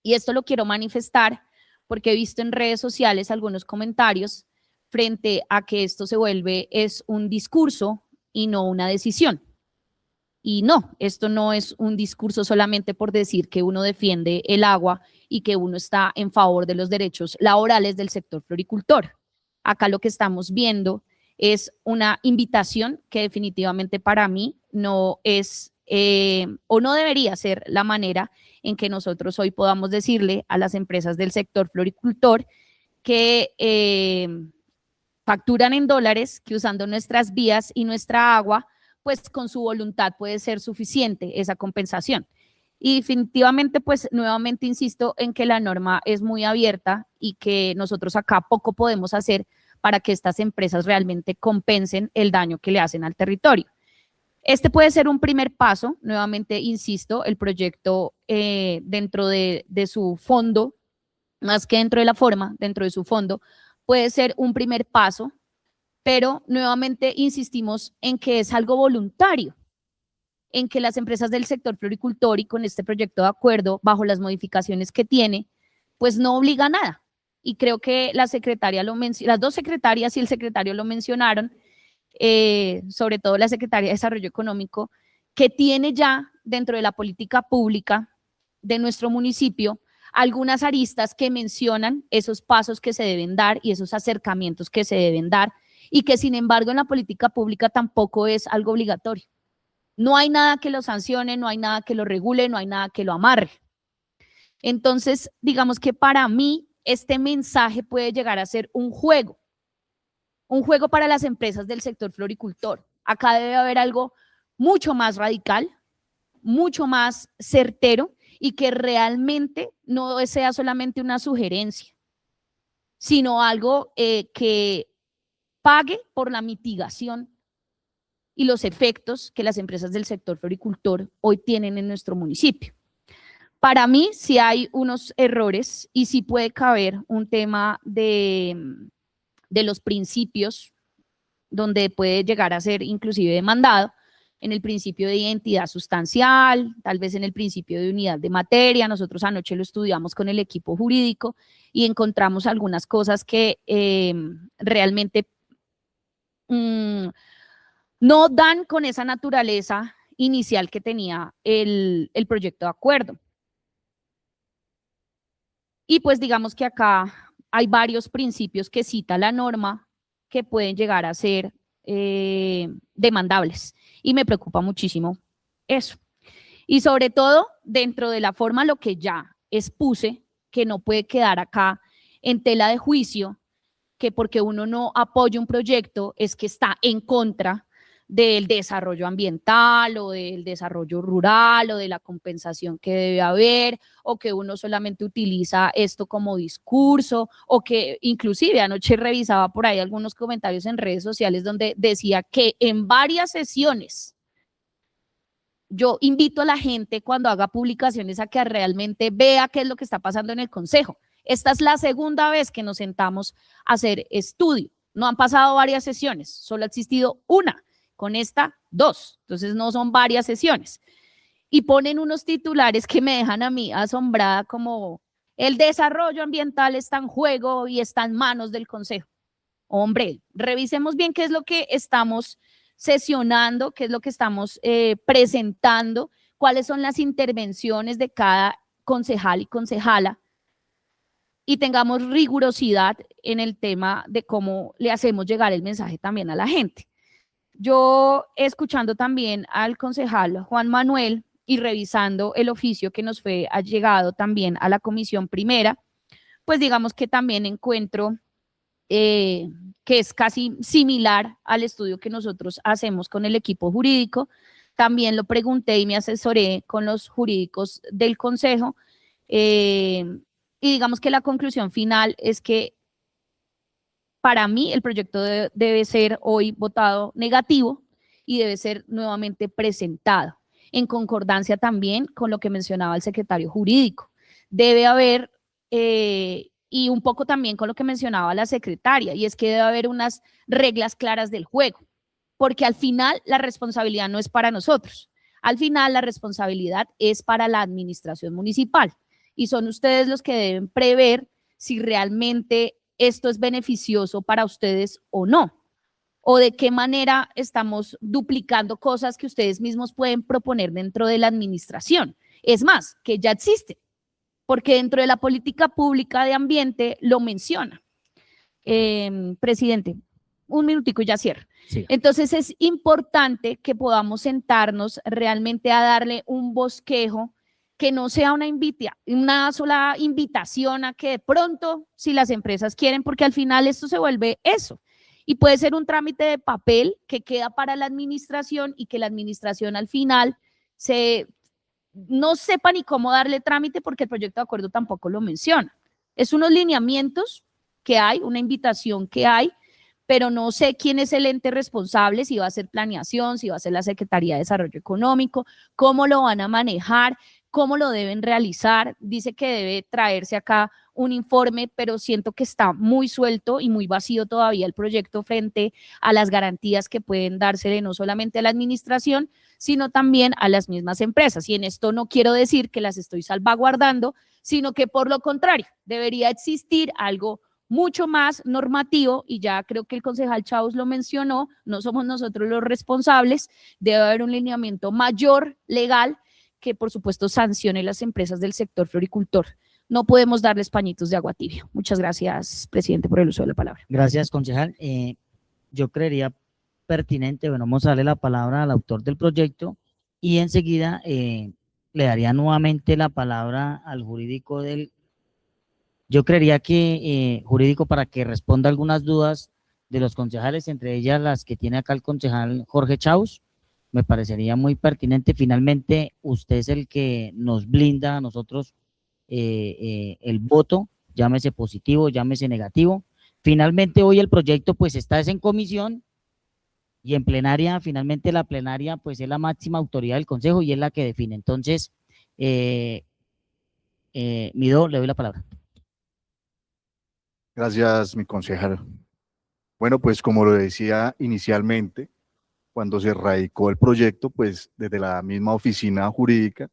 S3: Y esto lo quiero manifestar porque he visto en redes sociales algunos comentarios frente a que esto se vuelve es un discurso y no una decisión. Y no, esto no es un discurso solamente por decir que uno defiende el agua y que uno está en favor de los derechos laborales del sector floricultor. Acá lo que estamos viendo es una invitación que definitivamente para mí no es o no debería ser la manera en que nosotros hoy podamos decirle a las empresas del sector floricultor que facturan en dólares, que usando nuestras vías y nuestra agua, pues con su voluntad puede ser suficiente esa compensación. Y definitivamente, pues nuevamente insisto en que la norma es muy abierta y que nosotros acá poco podemos hacer para que estas empresas realmente compensen el daño que le hacen al territorio. Este puede ser un primer paso, nuevamente insisto, el proyecto dentro de su fondo, más que dentro de la forma, dentro de su fondo, puede ser un primer paso, pero nuevamente insistimos en que es algo voluntario, en que las empresas del sector floricultor y con este proyecto de acuerdo, bajo las modificaciones que tiene, pues no obliga a nada. Y creo que la secretaria las dos secretarias y el secretario lo mencionaron, sobre todo la Secretaría de Desarrollo Económico, que tiene ya dentro de la política pública de nuestro municipio algunas aristas que mencionan esos pasos que se deben dar y esos acercamientos que se deben dar y que sin embargo en la política pública tampoco es algo obligatorio. No hay nada que lo sancione, no hay nada que lo regule, no hay nada que lo amarre. Entonces, digamos que para mí este mensaje puede llegar a ser un juego para las empresas del sector floricultor. Acá debe haber algo mucho más radical, mucho más certero y que realmente no sea solamente una sugerencia, sino algo que pague por la mitigación y los efectos que las empresas del sector floricultor hoy tienen en nuestro municipio. Para mí sí hay unos errores y sí puede caber un tema de los principios donde puede llegar a ser inclusive demandado, en el principio de identidad sustancial, tal vez en el principio de unidad de materia. Nosotros anoche lo estudiamos con el equipo jurídico y encontramos algunas cosas que realmente no dan con esa naturaleza inicial que tenía el proyecto de acuerdo. Y pues digamos que acá hay varios principios que cita la norma que pueden llegar a ser demandables. Y me preocupa muchísimo eso. Y sobre todo, dentro de la forma, lo que ya expuse, que no puede quedar acá en tela de juicio, que porque uno no apoya un proyecto es que está en contra del desarrollo ambiental o del desarrollo rural o de la compensación que debe haber, o que uno solamente utiliza esto como discurso, o que inclusive anoche revisaba por ahí algunos comentarios en redes sociales donde decía que en varias sesiones yo invito a la gente cuando haga publicaciones a que realmente vea qué es lo que está pasando en el consejo. Esta es la segunda vez que nos sentamos a hacer estudio. No han pasado varias sesiones, solo ha existido una. Con esta, 2. Entonces no son varias sesiones. Y ponen unos titulares que me dejan a mí asombrada, como el desarrollo ambiental está en juego y está en manos del consejo. Hombre, revisemos bien qué es lo que estamos sesionando, qué es lo que estamos presentando, cuáles son las intervenciones de cada concejal y concejala, y tengamos rigurosidad en el tema de cómo le hacemos llegar el mensaje también a la gente. Yo, escuchando también al concejal Juan Manuel y revisando el oficio que nos fue llegado también a la comisión primera, pues digamos que también encuentro que es casi similar al estudio que nosotros hacemos con el equipo jurídico. También lo pregunté y me asesoré con los jurídicos del consejo, y digamos que la conclusión final es que para mí el proyecto debe ser hoy votado negativo y debe ser nuevamente presentado, en concordancia también con lo que mencionaba el secretario jurídico. Debe haber, y un poco también con lo que mencionaba la secretaria, y es que debe haber unas reglas claras del juego, porque al final la responsabilidad no es para nosotros, al final la responsabilidad es para la administración municipal, y son ustedes los que deben prever si realmente esto es beneficioso para ustedes o no, o de qué manera estamos duplicando cosas que ustedes mismos pueden proponer dentro de la administración. Es más, que ya existe, porque dentro de la política pública de ambiente lo menciona. Presidente, un minutico y ya cierro.
S1: Sí.
S3: Entonces es importante que podamos sentarnos realmente a darle un bosquejo, que no sea una sola invitación a que de pronto, si las empresas quieren, porque al final esto se vuelve eso, y puede ser un trámite de papel que queda para la administración y que la administración al final no sepa ni cómo darle trámite, porque el proyecto de acuerdo tampoco lo menciona. Es unos lineamientos que hay, una invitación que hay, pero no sé quién es el ente responsable, si va a ser planeación, si va a ser la Secretaría de Desarrollo Económico, cómo lo van a manejar, cómo lo deben realizar. Dice que debe traerse acá un informe, pero siento que está muy suelto y muy vacío todavía el proyecto frente a las garantías que pueden dársele no solamente a la administración, sino también a las mismas empresas. Y en esto no quiero decir que las estoy salvaguardando, sino que por lo contrario, debería existir algo mucho más normativo, y ya creo que el concejal Chaus lo mencionó, no somos nosotros los responsables, debe haber un lineamiento mayor legal que por supuesto sancione las empresas del sector floricultor. No podemos darles pañitos de agua tibia. Muchas gracias, presidente, por el uso de la palabra.
S1: Gracias, concejal. Yo creería pertinente, bueno, vamos a darle la palabra al autor del proyecto y enseguida le daría nuevamente la palabra al jurídico yo creería que jurídico, para que responda algunas dudas de los concejales, entre ellas las que tiene acá el concejal Jorge Chaus. Me parecería muy pertinente. Finalmente, usted es el que nos blinda a nosotros el voto, llámese positivo, llámese negativo. Finalmente, hoy el proyecto pues está en comisión y en plenaria. Finalmente la plenaria pues es la máxima autoridad del consejo y es la que define. Entonces, Mido, le doy la palabra.
S10: Gracias, mi concejal. Bueno, pues como lo decía inicialmente, cuando se radicó el proyecto, pues desde la misma oficina jurídica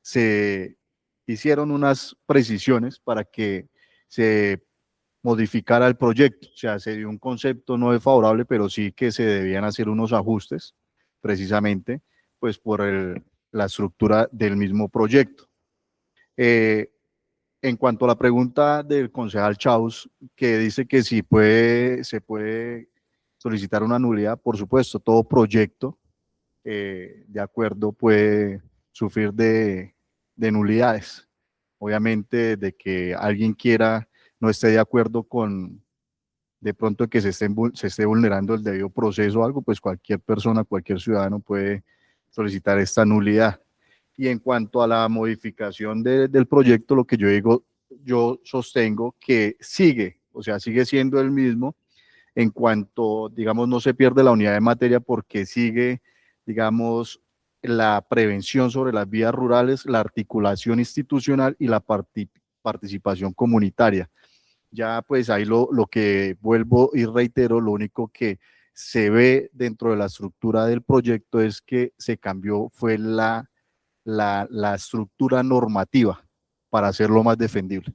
S10: se hicieron unas precisiones para que se modificara el proyecto. O sea, se dio un concepto no desfavorable, pero sí que se debían hacer unos ajustes, precisamente, pues por la estructura del mismo proyecto. En cuanto a la pregunta del concejal Chaus, que dice que si se puede solicitar una nulidad, por supuesto, todo proyecto de acuerdo puede sufrir de nulidades. Obviamente, de que alguien no esté de acuerdo con, de pronto que se esté vulnerando el debido proceso o algo, pues cualquier persona, cualquier ciudadano puede solicitar esta nulidad. Y en cuanto a la modificación del proyecto, lo que yo digo, yo sostengo que sigue, o sea, sigue siendo el mismo en cuanto, digamos, no se pierde la unidad de materia porque sigue, digamos, la prevención sobre las vías rurales, la articulación institucional y la participación comunitaria. Ya pues ahí lo que vuelvo y reitero, lo único que se ve dentro de la estructura del proyecto es que se cambió, fue la estructura normativa para hacerlo más defendible.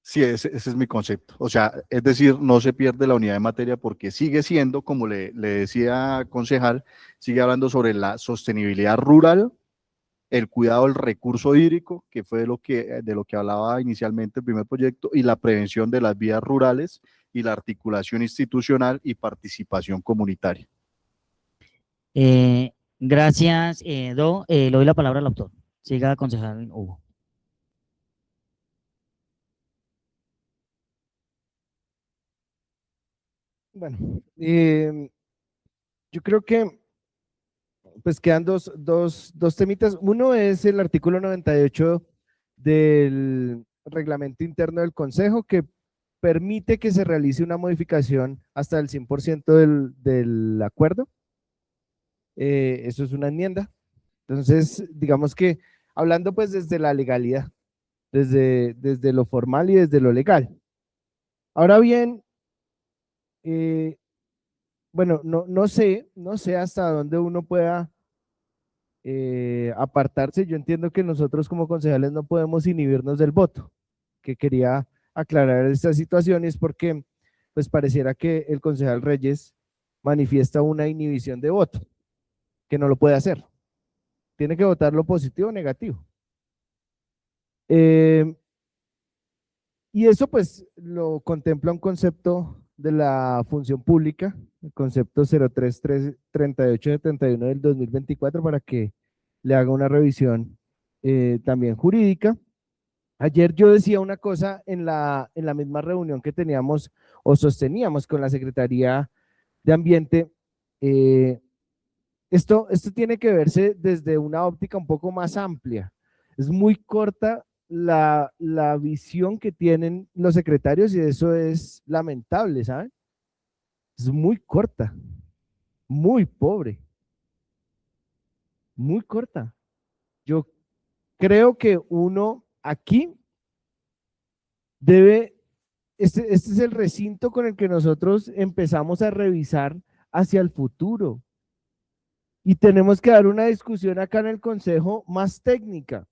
S10: Sí, ese es mi concepto. O sea, es decir, no se pierde la unidad de materia porque sigue siendo, como le decía concejal, sigue hablando sobre la sostenibilidad rural, el cuidado del recurso hídrico, que fue de lo que hablaba inicialmente el primer proyecto, y la prevención de las vías rurales y la articulación institucional y participación comunitaria.
S1: Gracias, Do. Le doy la palabra al autor. Siga, concejal Hugo.
S7: Bueno, yo creo que pues quedan dos temitas. Uno es el artículo 98 del reglamento interno del Consejo, que permite que se realice una modificación hasta el 100% del acuerdo. Eso es una enmienda. Entonces, digamos que hablando pues desde la legalidad, desde lo formal y desde lo legal. Ahora bien, bueno, no sé hasta dónde uno pueda apartarse. Yo entiendo que nosotros como concejales no podemos inhibirnos del voto, que quería aclarar esta situación, y es porque pues pareciera que el concejal Reyes manifiesta una inhibición de voto, que no lo puede hacer. Tiene que votar lo positivo o negativo. Y eso pues lo contempla un concepto de la función pública, el concepto 033871 del 2024, para que le haga una revisión también jurídica. Ayer yo decía una cosa en la misma reunión que teníamos o sosteníamos con la Secretaría de Ambiente. Esto tiene que verse desde una óptica un poco más amplia. Es muy corta la visión que tienen los secretarios y eso es lamentable, ¿saben? Es muy corta, muy pobre, muy corta. Yo creo que uno aquí debe, este es el recinto con el que nosotros empezamos a revisar hacia el futuro. Y tenemos que dar una discusión acá en el Consejo más técnica.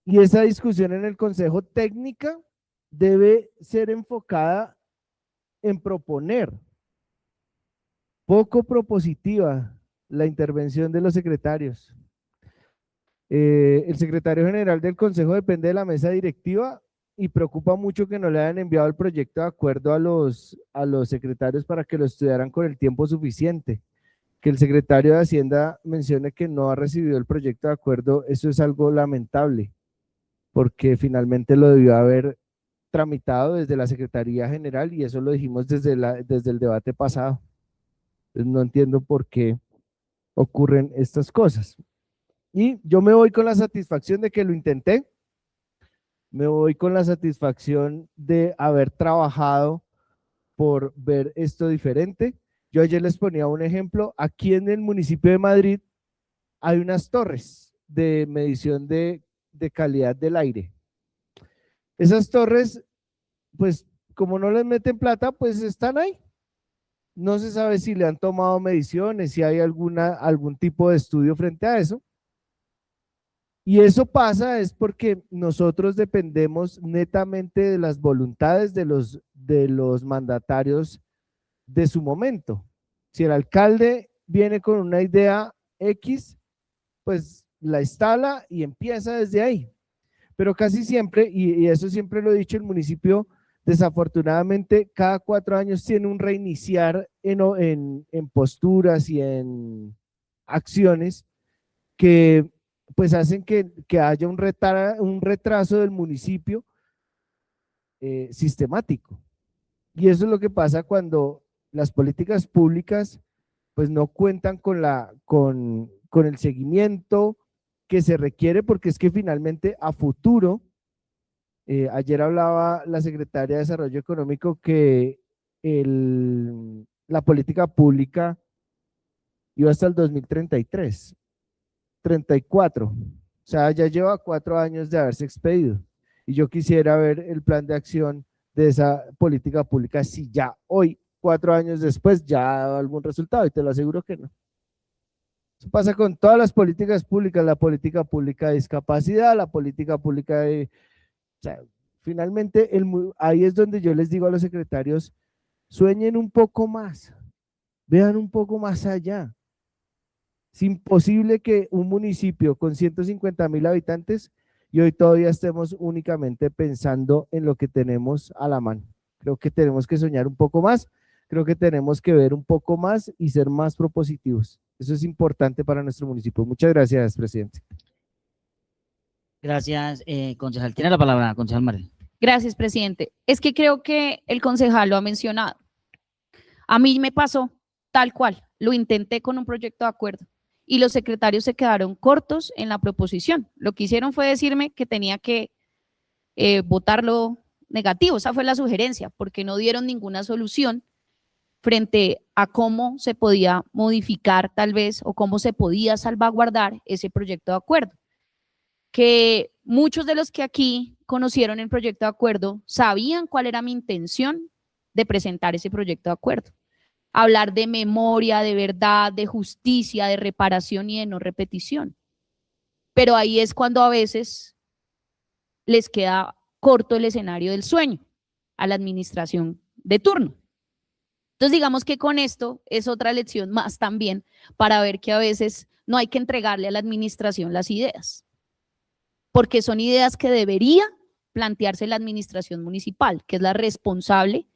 S7: Y esa discusión en el Consejo técnica debe ser enfocada en proponer, poco propositiva, la intervención de los secretarios. El secretario general del Consejo depende de la mesa directiva y preocupa mucho que no le hayan enviado el proyecto de acuerdo a los secretarios para que lo estudiaran con el tiempo suficiente. Que el secretario de Hacienda mencione que no ha recibido el proyecto de acuerdo, eso es algo lamentable, porque finalmente lo debió haber tramitado desde la Secretaría General y eso lo dijimos desde el debate pasado. Entonces no entiendo por qué ocurren estas cosas. Y yo me voy con la satisfacción de que lo intenté, me voy con la satisfacción de haber trabajado por ver esto diferente. Yo ayer les ponía un ejemplo, aquí en el municipio de Madrid hay unas torres de medición de calidad del aire. Esas torres, pues como no les meten plata, pues están ahí. No se sabe si le han tomado mediciones, si hay algún tipo de estudio frente a eso. Y eso pasa es porque nosotros dependemos netamente de las voluntades de los mandatarios de su momento. Si el alcalde viene con una idea X, pues la instala y empieza desde ahí. Pero casi siempre, y eso siempre lo he dicho, el municipio desafortunadamente cada 4 años tiene un reiniciar en posturas y en acciones que pues hacen que haya un retraso del municipio sistemático. Y eso es lo que pasa cuando las políticas públicas pues no cuentan con el seguimiento que se requiere, porque es que finalmente a futuro, ayer hablaba la secretaria de Desarrollo Económico que la política pública iba hasta el 2033, 34, o sea, ya lleva 4 años de haberse expedido. Y yo quisiera ver el plan de acción de esa política pública si ya hoy, 4 años después, ya ha dado algún resultado, y te lo aseguro que no. Eso pasa con todas las políticas públicas, la política pública de discapacidad, la política pública de… O sea, finalmente ahí es donde yo les digo a los secretarios, sueñen un poco más, vean un poco más allá. Es imposible que un municipio con 150.000 habitantes y hoy todavía estemos únicamente pensando en lo que tenemos a la mano. Creo que tenemos que soñar un poco más, creo que tenemos que ver un poco más y ser más propositivos. Eso es importante para nuestro municipio. Muchas gracias, presidente.
S1: Gracias, concejal. Tiene la palabra, concejal María.
S3: Gracias, presidente. Es que creo que el concejal lo ha mencionado. A mí me pasó tal cual. Lo intenté con un proyecto de acuerdo y los secretarios se quedaron cortos en la proposición. Lo que hicieron fue decirme que tenía que votarlo negativo. Esa fue la sugerencia, porque no dieron ninguna solución frente a cómo se podía modificar tal vez o cómo se podía salvaguardar ese proyecto de acuerdo. Que muchos de los que aquí conocieron el proyecto de acuerdo sabían cuál era mi intención de presentar ese proyecto de acuerdo. Hablar de memoria, de verdad, de justicia, de reparación y de no repetición. Pero ahí es cuando a veces les queda corto el escenario del sueño a la administración de turno. Entonces digamos que con esto es otra lección más también para ver que a veces no hay que entregarle a la administración las ideas, porque son ideas que debería plantearse la administración municipal, que es la responsable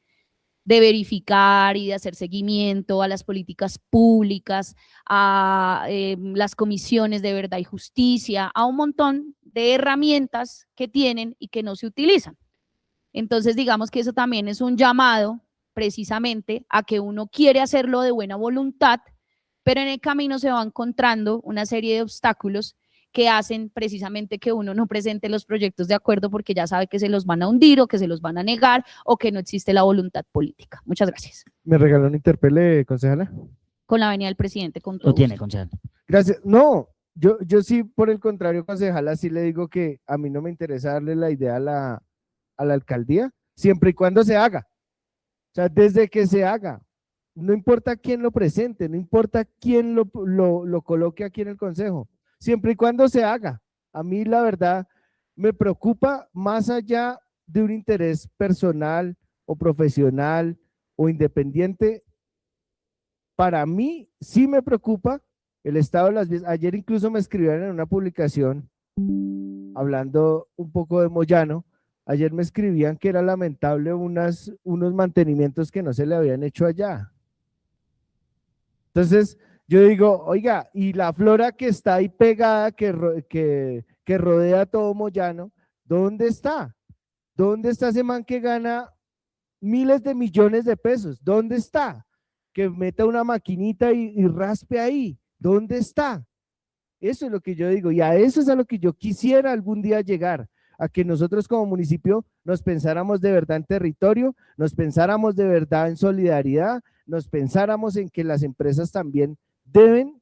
S3: de verificar y de hacer seguimiento a las políticas públicas, a las comisiones de verdad y justicia, a un montón de herramientas que tienen y que no se utilizan. Entonces digamos que eso también es un llamado precisamente a que uno quiere hacerlo de buena voluntad, pero en el camino se va encontrando una serie de obstáculos que hacen precisamente que uno no presente los proyectos de acuerdo porque ya sabe que se los van a hundir o que se los van a negar o que no existe la voluntad política. Muchas gracias.
S7: ¿Me regaló un interpele, concejala?
S3: Con la venia del presidente, con todo
S1: Lo tiene,
S3: gusto.
S1: concejal.
S7: Gracias. No, yo sí, por el contrario, concejala, sí le digo que a mí no me interesa darle la idea a la alcaldía, siempre y cuando se haga. O sea, desde que se haga, no importa quién lo presente, no importa quién lo coloque aquí en el consejo, siempre y cuando se haga. A mí la verdad me preocupa más allá de un interés personal o profesional o independiente. Para mí sí me preocupa el estado de las vías. Ayer incluso me escribieron en una publicación hablando un poco de Moyano. Ayer me escribían que era lamentable unos mantenimientos que no se le habían hecho allá. Entonces, yo digo, oiga, y la flora que está ahí pegada, que rodea todo Moyano, ¿dónde está? ¿Dónde está ese man que gana miles de millones de pesos? ¿Dónde está? Que meta una maquinita y raspe ahí. ¿Dónde está? Eso es lo que yo digo, y a eso es a lo que yo quisiera algún día llegar, a que nosotros como municipio nos pensáramos de verdad en territorio, nos pensáramos de verdad en solidaridad, nos pensáramos en que las empresas también deben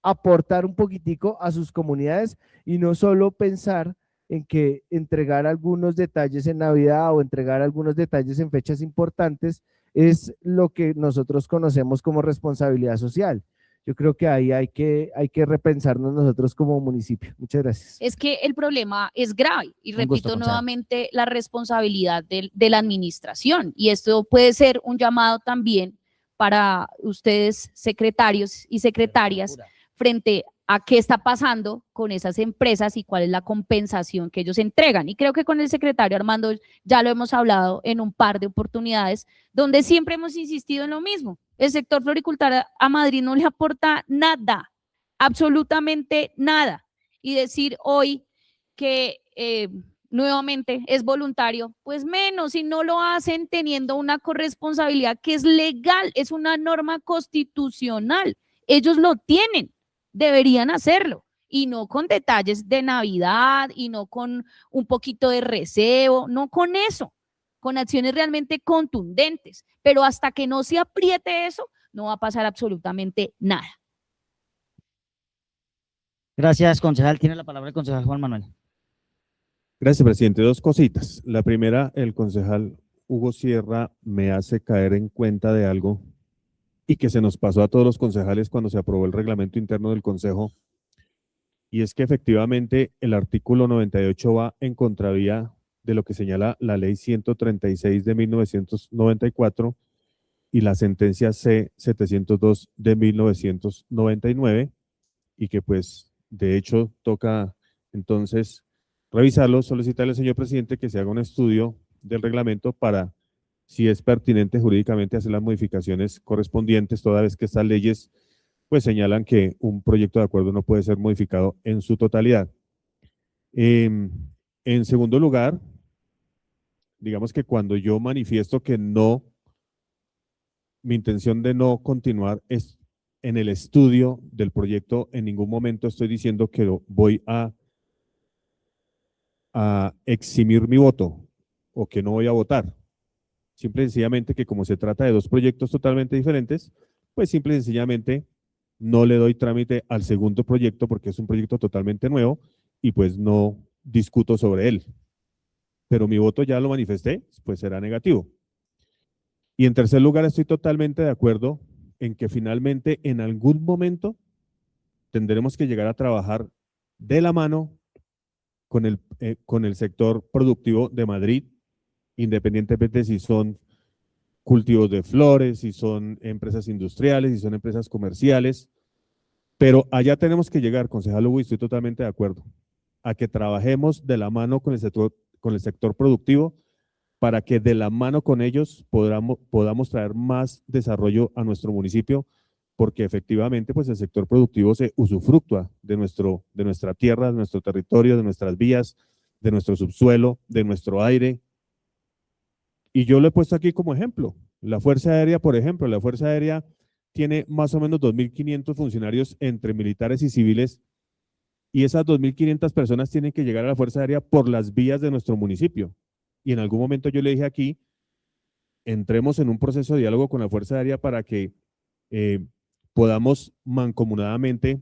S7: aportar un poquitico a sus comunidades y no solo pensar en que entregar algunos detalles en Navidad o entregar algunos detalles en fechas importantes es lo que nosotros conocemos como responsabilidad social. Yo creo que ahí hay que repensarnos nosotros como municipio. Muchas gracias.
S3: Es que el problema es grave y
S1: Un gusto,
S3: repito
S1: concejal.
S3: nuevamente la responsabilidad de la administración, y esto puede ser un llamado también para ustedes, secretarios y secretarias, frente a qué está pasando con esas empresas y cuál es la compensación que ellos entregan. Y creo que con el secretario Armando ya lo hemos hablado en un par de oportunidades, donde siempre hemos insistido en lo mismo. El sector floricultor a Madrid no le aporta nada, absolutamente nada. Y decir hoy que nuevamente es voluntario, pues menos, si no lo hacen teniendo una corresponsabilidad que es legal, es una norma constitucional, ellos lo tienen, deberían hacerlo, y no con detalles de Navidad, y no con un poquito de recebo, no con eso, con acciones realmente contundentes, pero hasta que no se apriete eso, no va a pasar absolutamente nada.
S1: Gracias, concejal. Tiene la palabra el concejal Juan Manuel.
S5: Gracias, presidente. Dos cositas. La primera, el concejal Hugo Sierra me hace caer en cuenta de algo y que se nos pasó a todos los concejales cuando se aprobó el reglamento interno del consejo, y es que efectivamente el artículo 98 va en contravía de lo que señala la ley 136 de 1994 y la sentencia C-702 de 1999, y que pues de hecho toca entonces revisarlo, solicitarle al señor presidente que se haga un estudio del reglamento para, si es pertinente jurídicamente, hacer las modificaciones correspondientes, toda vez que estas leyes pues señalan que un proyecto de acuerdo no puede ser modificado en su totalidad. En segundo lugar, digamos que cuando yo manifiesto que no, mi intención de no continuar es en el estudio del proyecto, en ningún momento estoy diciendo que voy a eximir mi voto o que no voy a votar. Simple y sencillamente que como se trata de dos proyectos totalmente diferentes, pues simple y sencillamente no le doy trámite al segundo proyecto porque es un proyecto totalmente nuevo y pues no discuto sobre él. Pero mi voto ya lo manifesté, pues será negativo. Y en tercer lugar, estoy totalmente de acuerdo en que finalmente en algún momento tendremos que llegar a trabajar de la mano con el sector productivo de Madrid, independientemente si son cultivos de flores, si son empresas industriales, si son empresas comerciales, pero allá tenemos que llegar, concejal Hugo, y estoy totalmente de acuerdo, a que trabajemos de la mano con el sector productivo para que de la mano con ellos podamos traer más desarrollo a nuestro municipio, porque efectivamente pues el sector productivo se usufructúa de nuestra tierra, de nuestro territorio, de nuestras vías, de nuestro subsuelo, de nuestro aire. Y yo lo he puesto aquí como ejemplo. La Fuerza Aérea, por ejemplo, la Fuerza Aérea tiene más o menos 2.500 funcionarios entre militares y civiles, y esas 2.500 personas tienen que llegar a la Fuerza Aérea por las vías de nuestro municipio. Y en algún momento yo le dije aquí, entremos en un proceso de diálogo con la Fuerza Aérea para que podamos mancomunadamente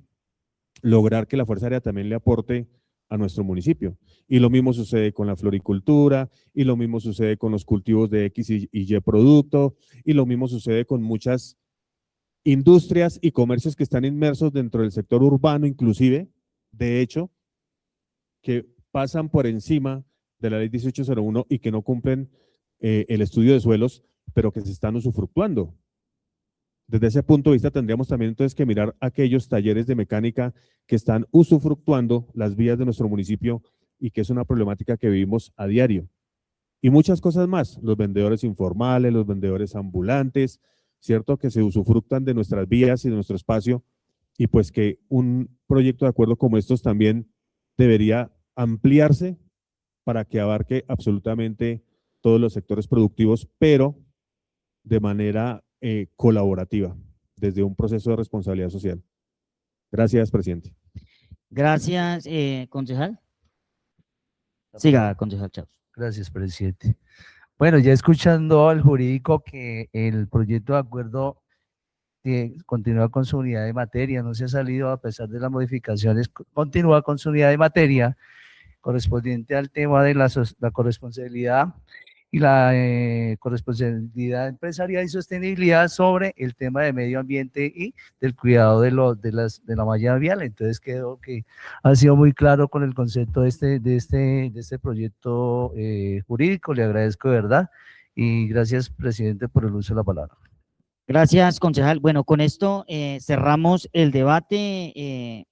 S5: lograr que la Fuerza Aérea también le aporte a nuestro municipio. Y lo mismo sucede con la floricultura, y lo mismo sucede con los cultivos de X y Y producto, y lo mismo sucede con muchas industrias y comercios que están inmersos dentro del sector urbano inclusive, de hecho, que pasan por encima de la ley 1801 y que no cumplen el estudio de suelos, pero que se están usufructuando. Desde ese punto de vista tendríamos también entonces que mirar aquellos talleres de mecánica que están usufructuando las vías de nuestro municipio y que es una problemática que vivimos a diario. Y muchas cosas más, los vendedores informales, los vendedores ambulantes, ¿cierto? Que se usufructan de nuestras vías y de nuestro espacio, y pues que un proyecto de acuerdo como estos también debería ampliarse para que abarque absolutamente todos los sectores productivos, pero de manera colaborativa, desde un proceso de responsabilidad social. Gracias, presidente.
S1: Gracias, concejal. Siga, concejal Chaus.
S6: Gracias, presidente. Bueno, ya escuchando al jurídico que el proyecto de acuerdo continúa con su unidad de materia, no se ha salido a pesar de las modificaciones, continúa con su unidad de materia correspondiente al tema de la corresponsabilidad y la corresponsabilidad empresarial y sostenibilidad sobre el tema de medio ambiente y del cuidado de la malla vial. Entonces creo que ha sido muy claro con el concepto de este proyecto jurídico. Le agradezco de verdad y gracias, presidente, por el uso de la palabra.
S1: Gracias, concejal. Bueno, con esto cerramos el debate.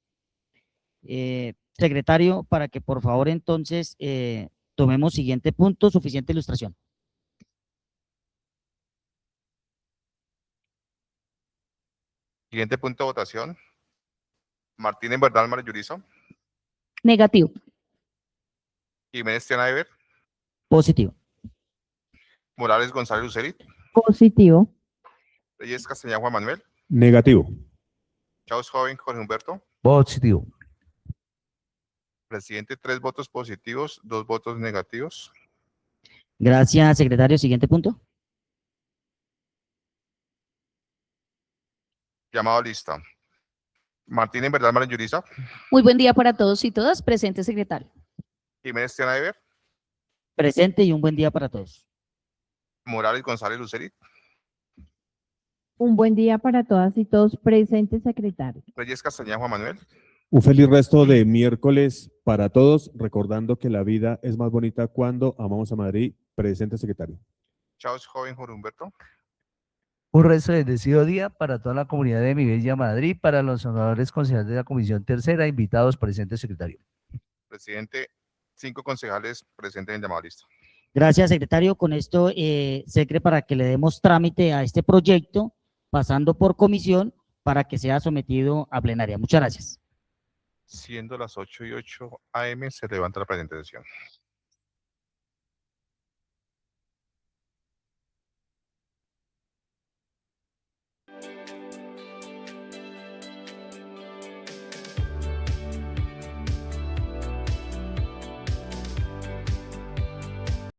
S1: Secretario, para que por favor entonces tomemos siguiente punto, suficiente ilustración.
S2: Siguiente punto de votación. Martínez Bernal Marillurizo.
S3: Negativo.
S2: Jiménez Tiana Ever.
S1: Positivo.
S2: Morales González Lucerit.
S4: Positivo.
S2: Reyes Castañeda Juan Manuel.
S5: Negativo.
S2: Chaus Joven Jorge Humberto.
S6: Positivo.
S2: Presidente, 3 votos positivos, 2 votos negativos.
S1: Gracias, secretario. Siguiente punto.
S2: Llamado a lista. Martínez Bernal Marillurizo.
S3: Muy buen día para todos y todas. Presente, secretario.
S2: Jiménez Tiana Ever.
S1: Presente y un buen día para todos.
S2: Morales González Lucerit.
S4: Un buen día para todas y todos. Presente, secretario.
S2: Reyes Castañeda Juan Manuel.
S5: Un feliz resto de miércoles para todos, recordando que la vida es más bonita cuando amamos a Madrid. Presente, secretario.
S2: Chaus Joven Jorge Humberto.
S6: Un resto de bendecido día para toda la comunidad de mi bella Madrid, para los honorables concejales de la Comisión Tercera, invitados, presente, secretario.
S2: Presidente, 5 concejales presentes en llamado a lista.
S1: Gracias, secretario. Con esto, secre, para que le demos trámite a este proyecto, pasando por comisión para que sea sometido a plenaria. Muchas gracias.
S2: Siendo las 8:08 AM, se levanta la presente sesión.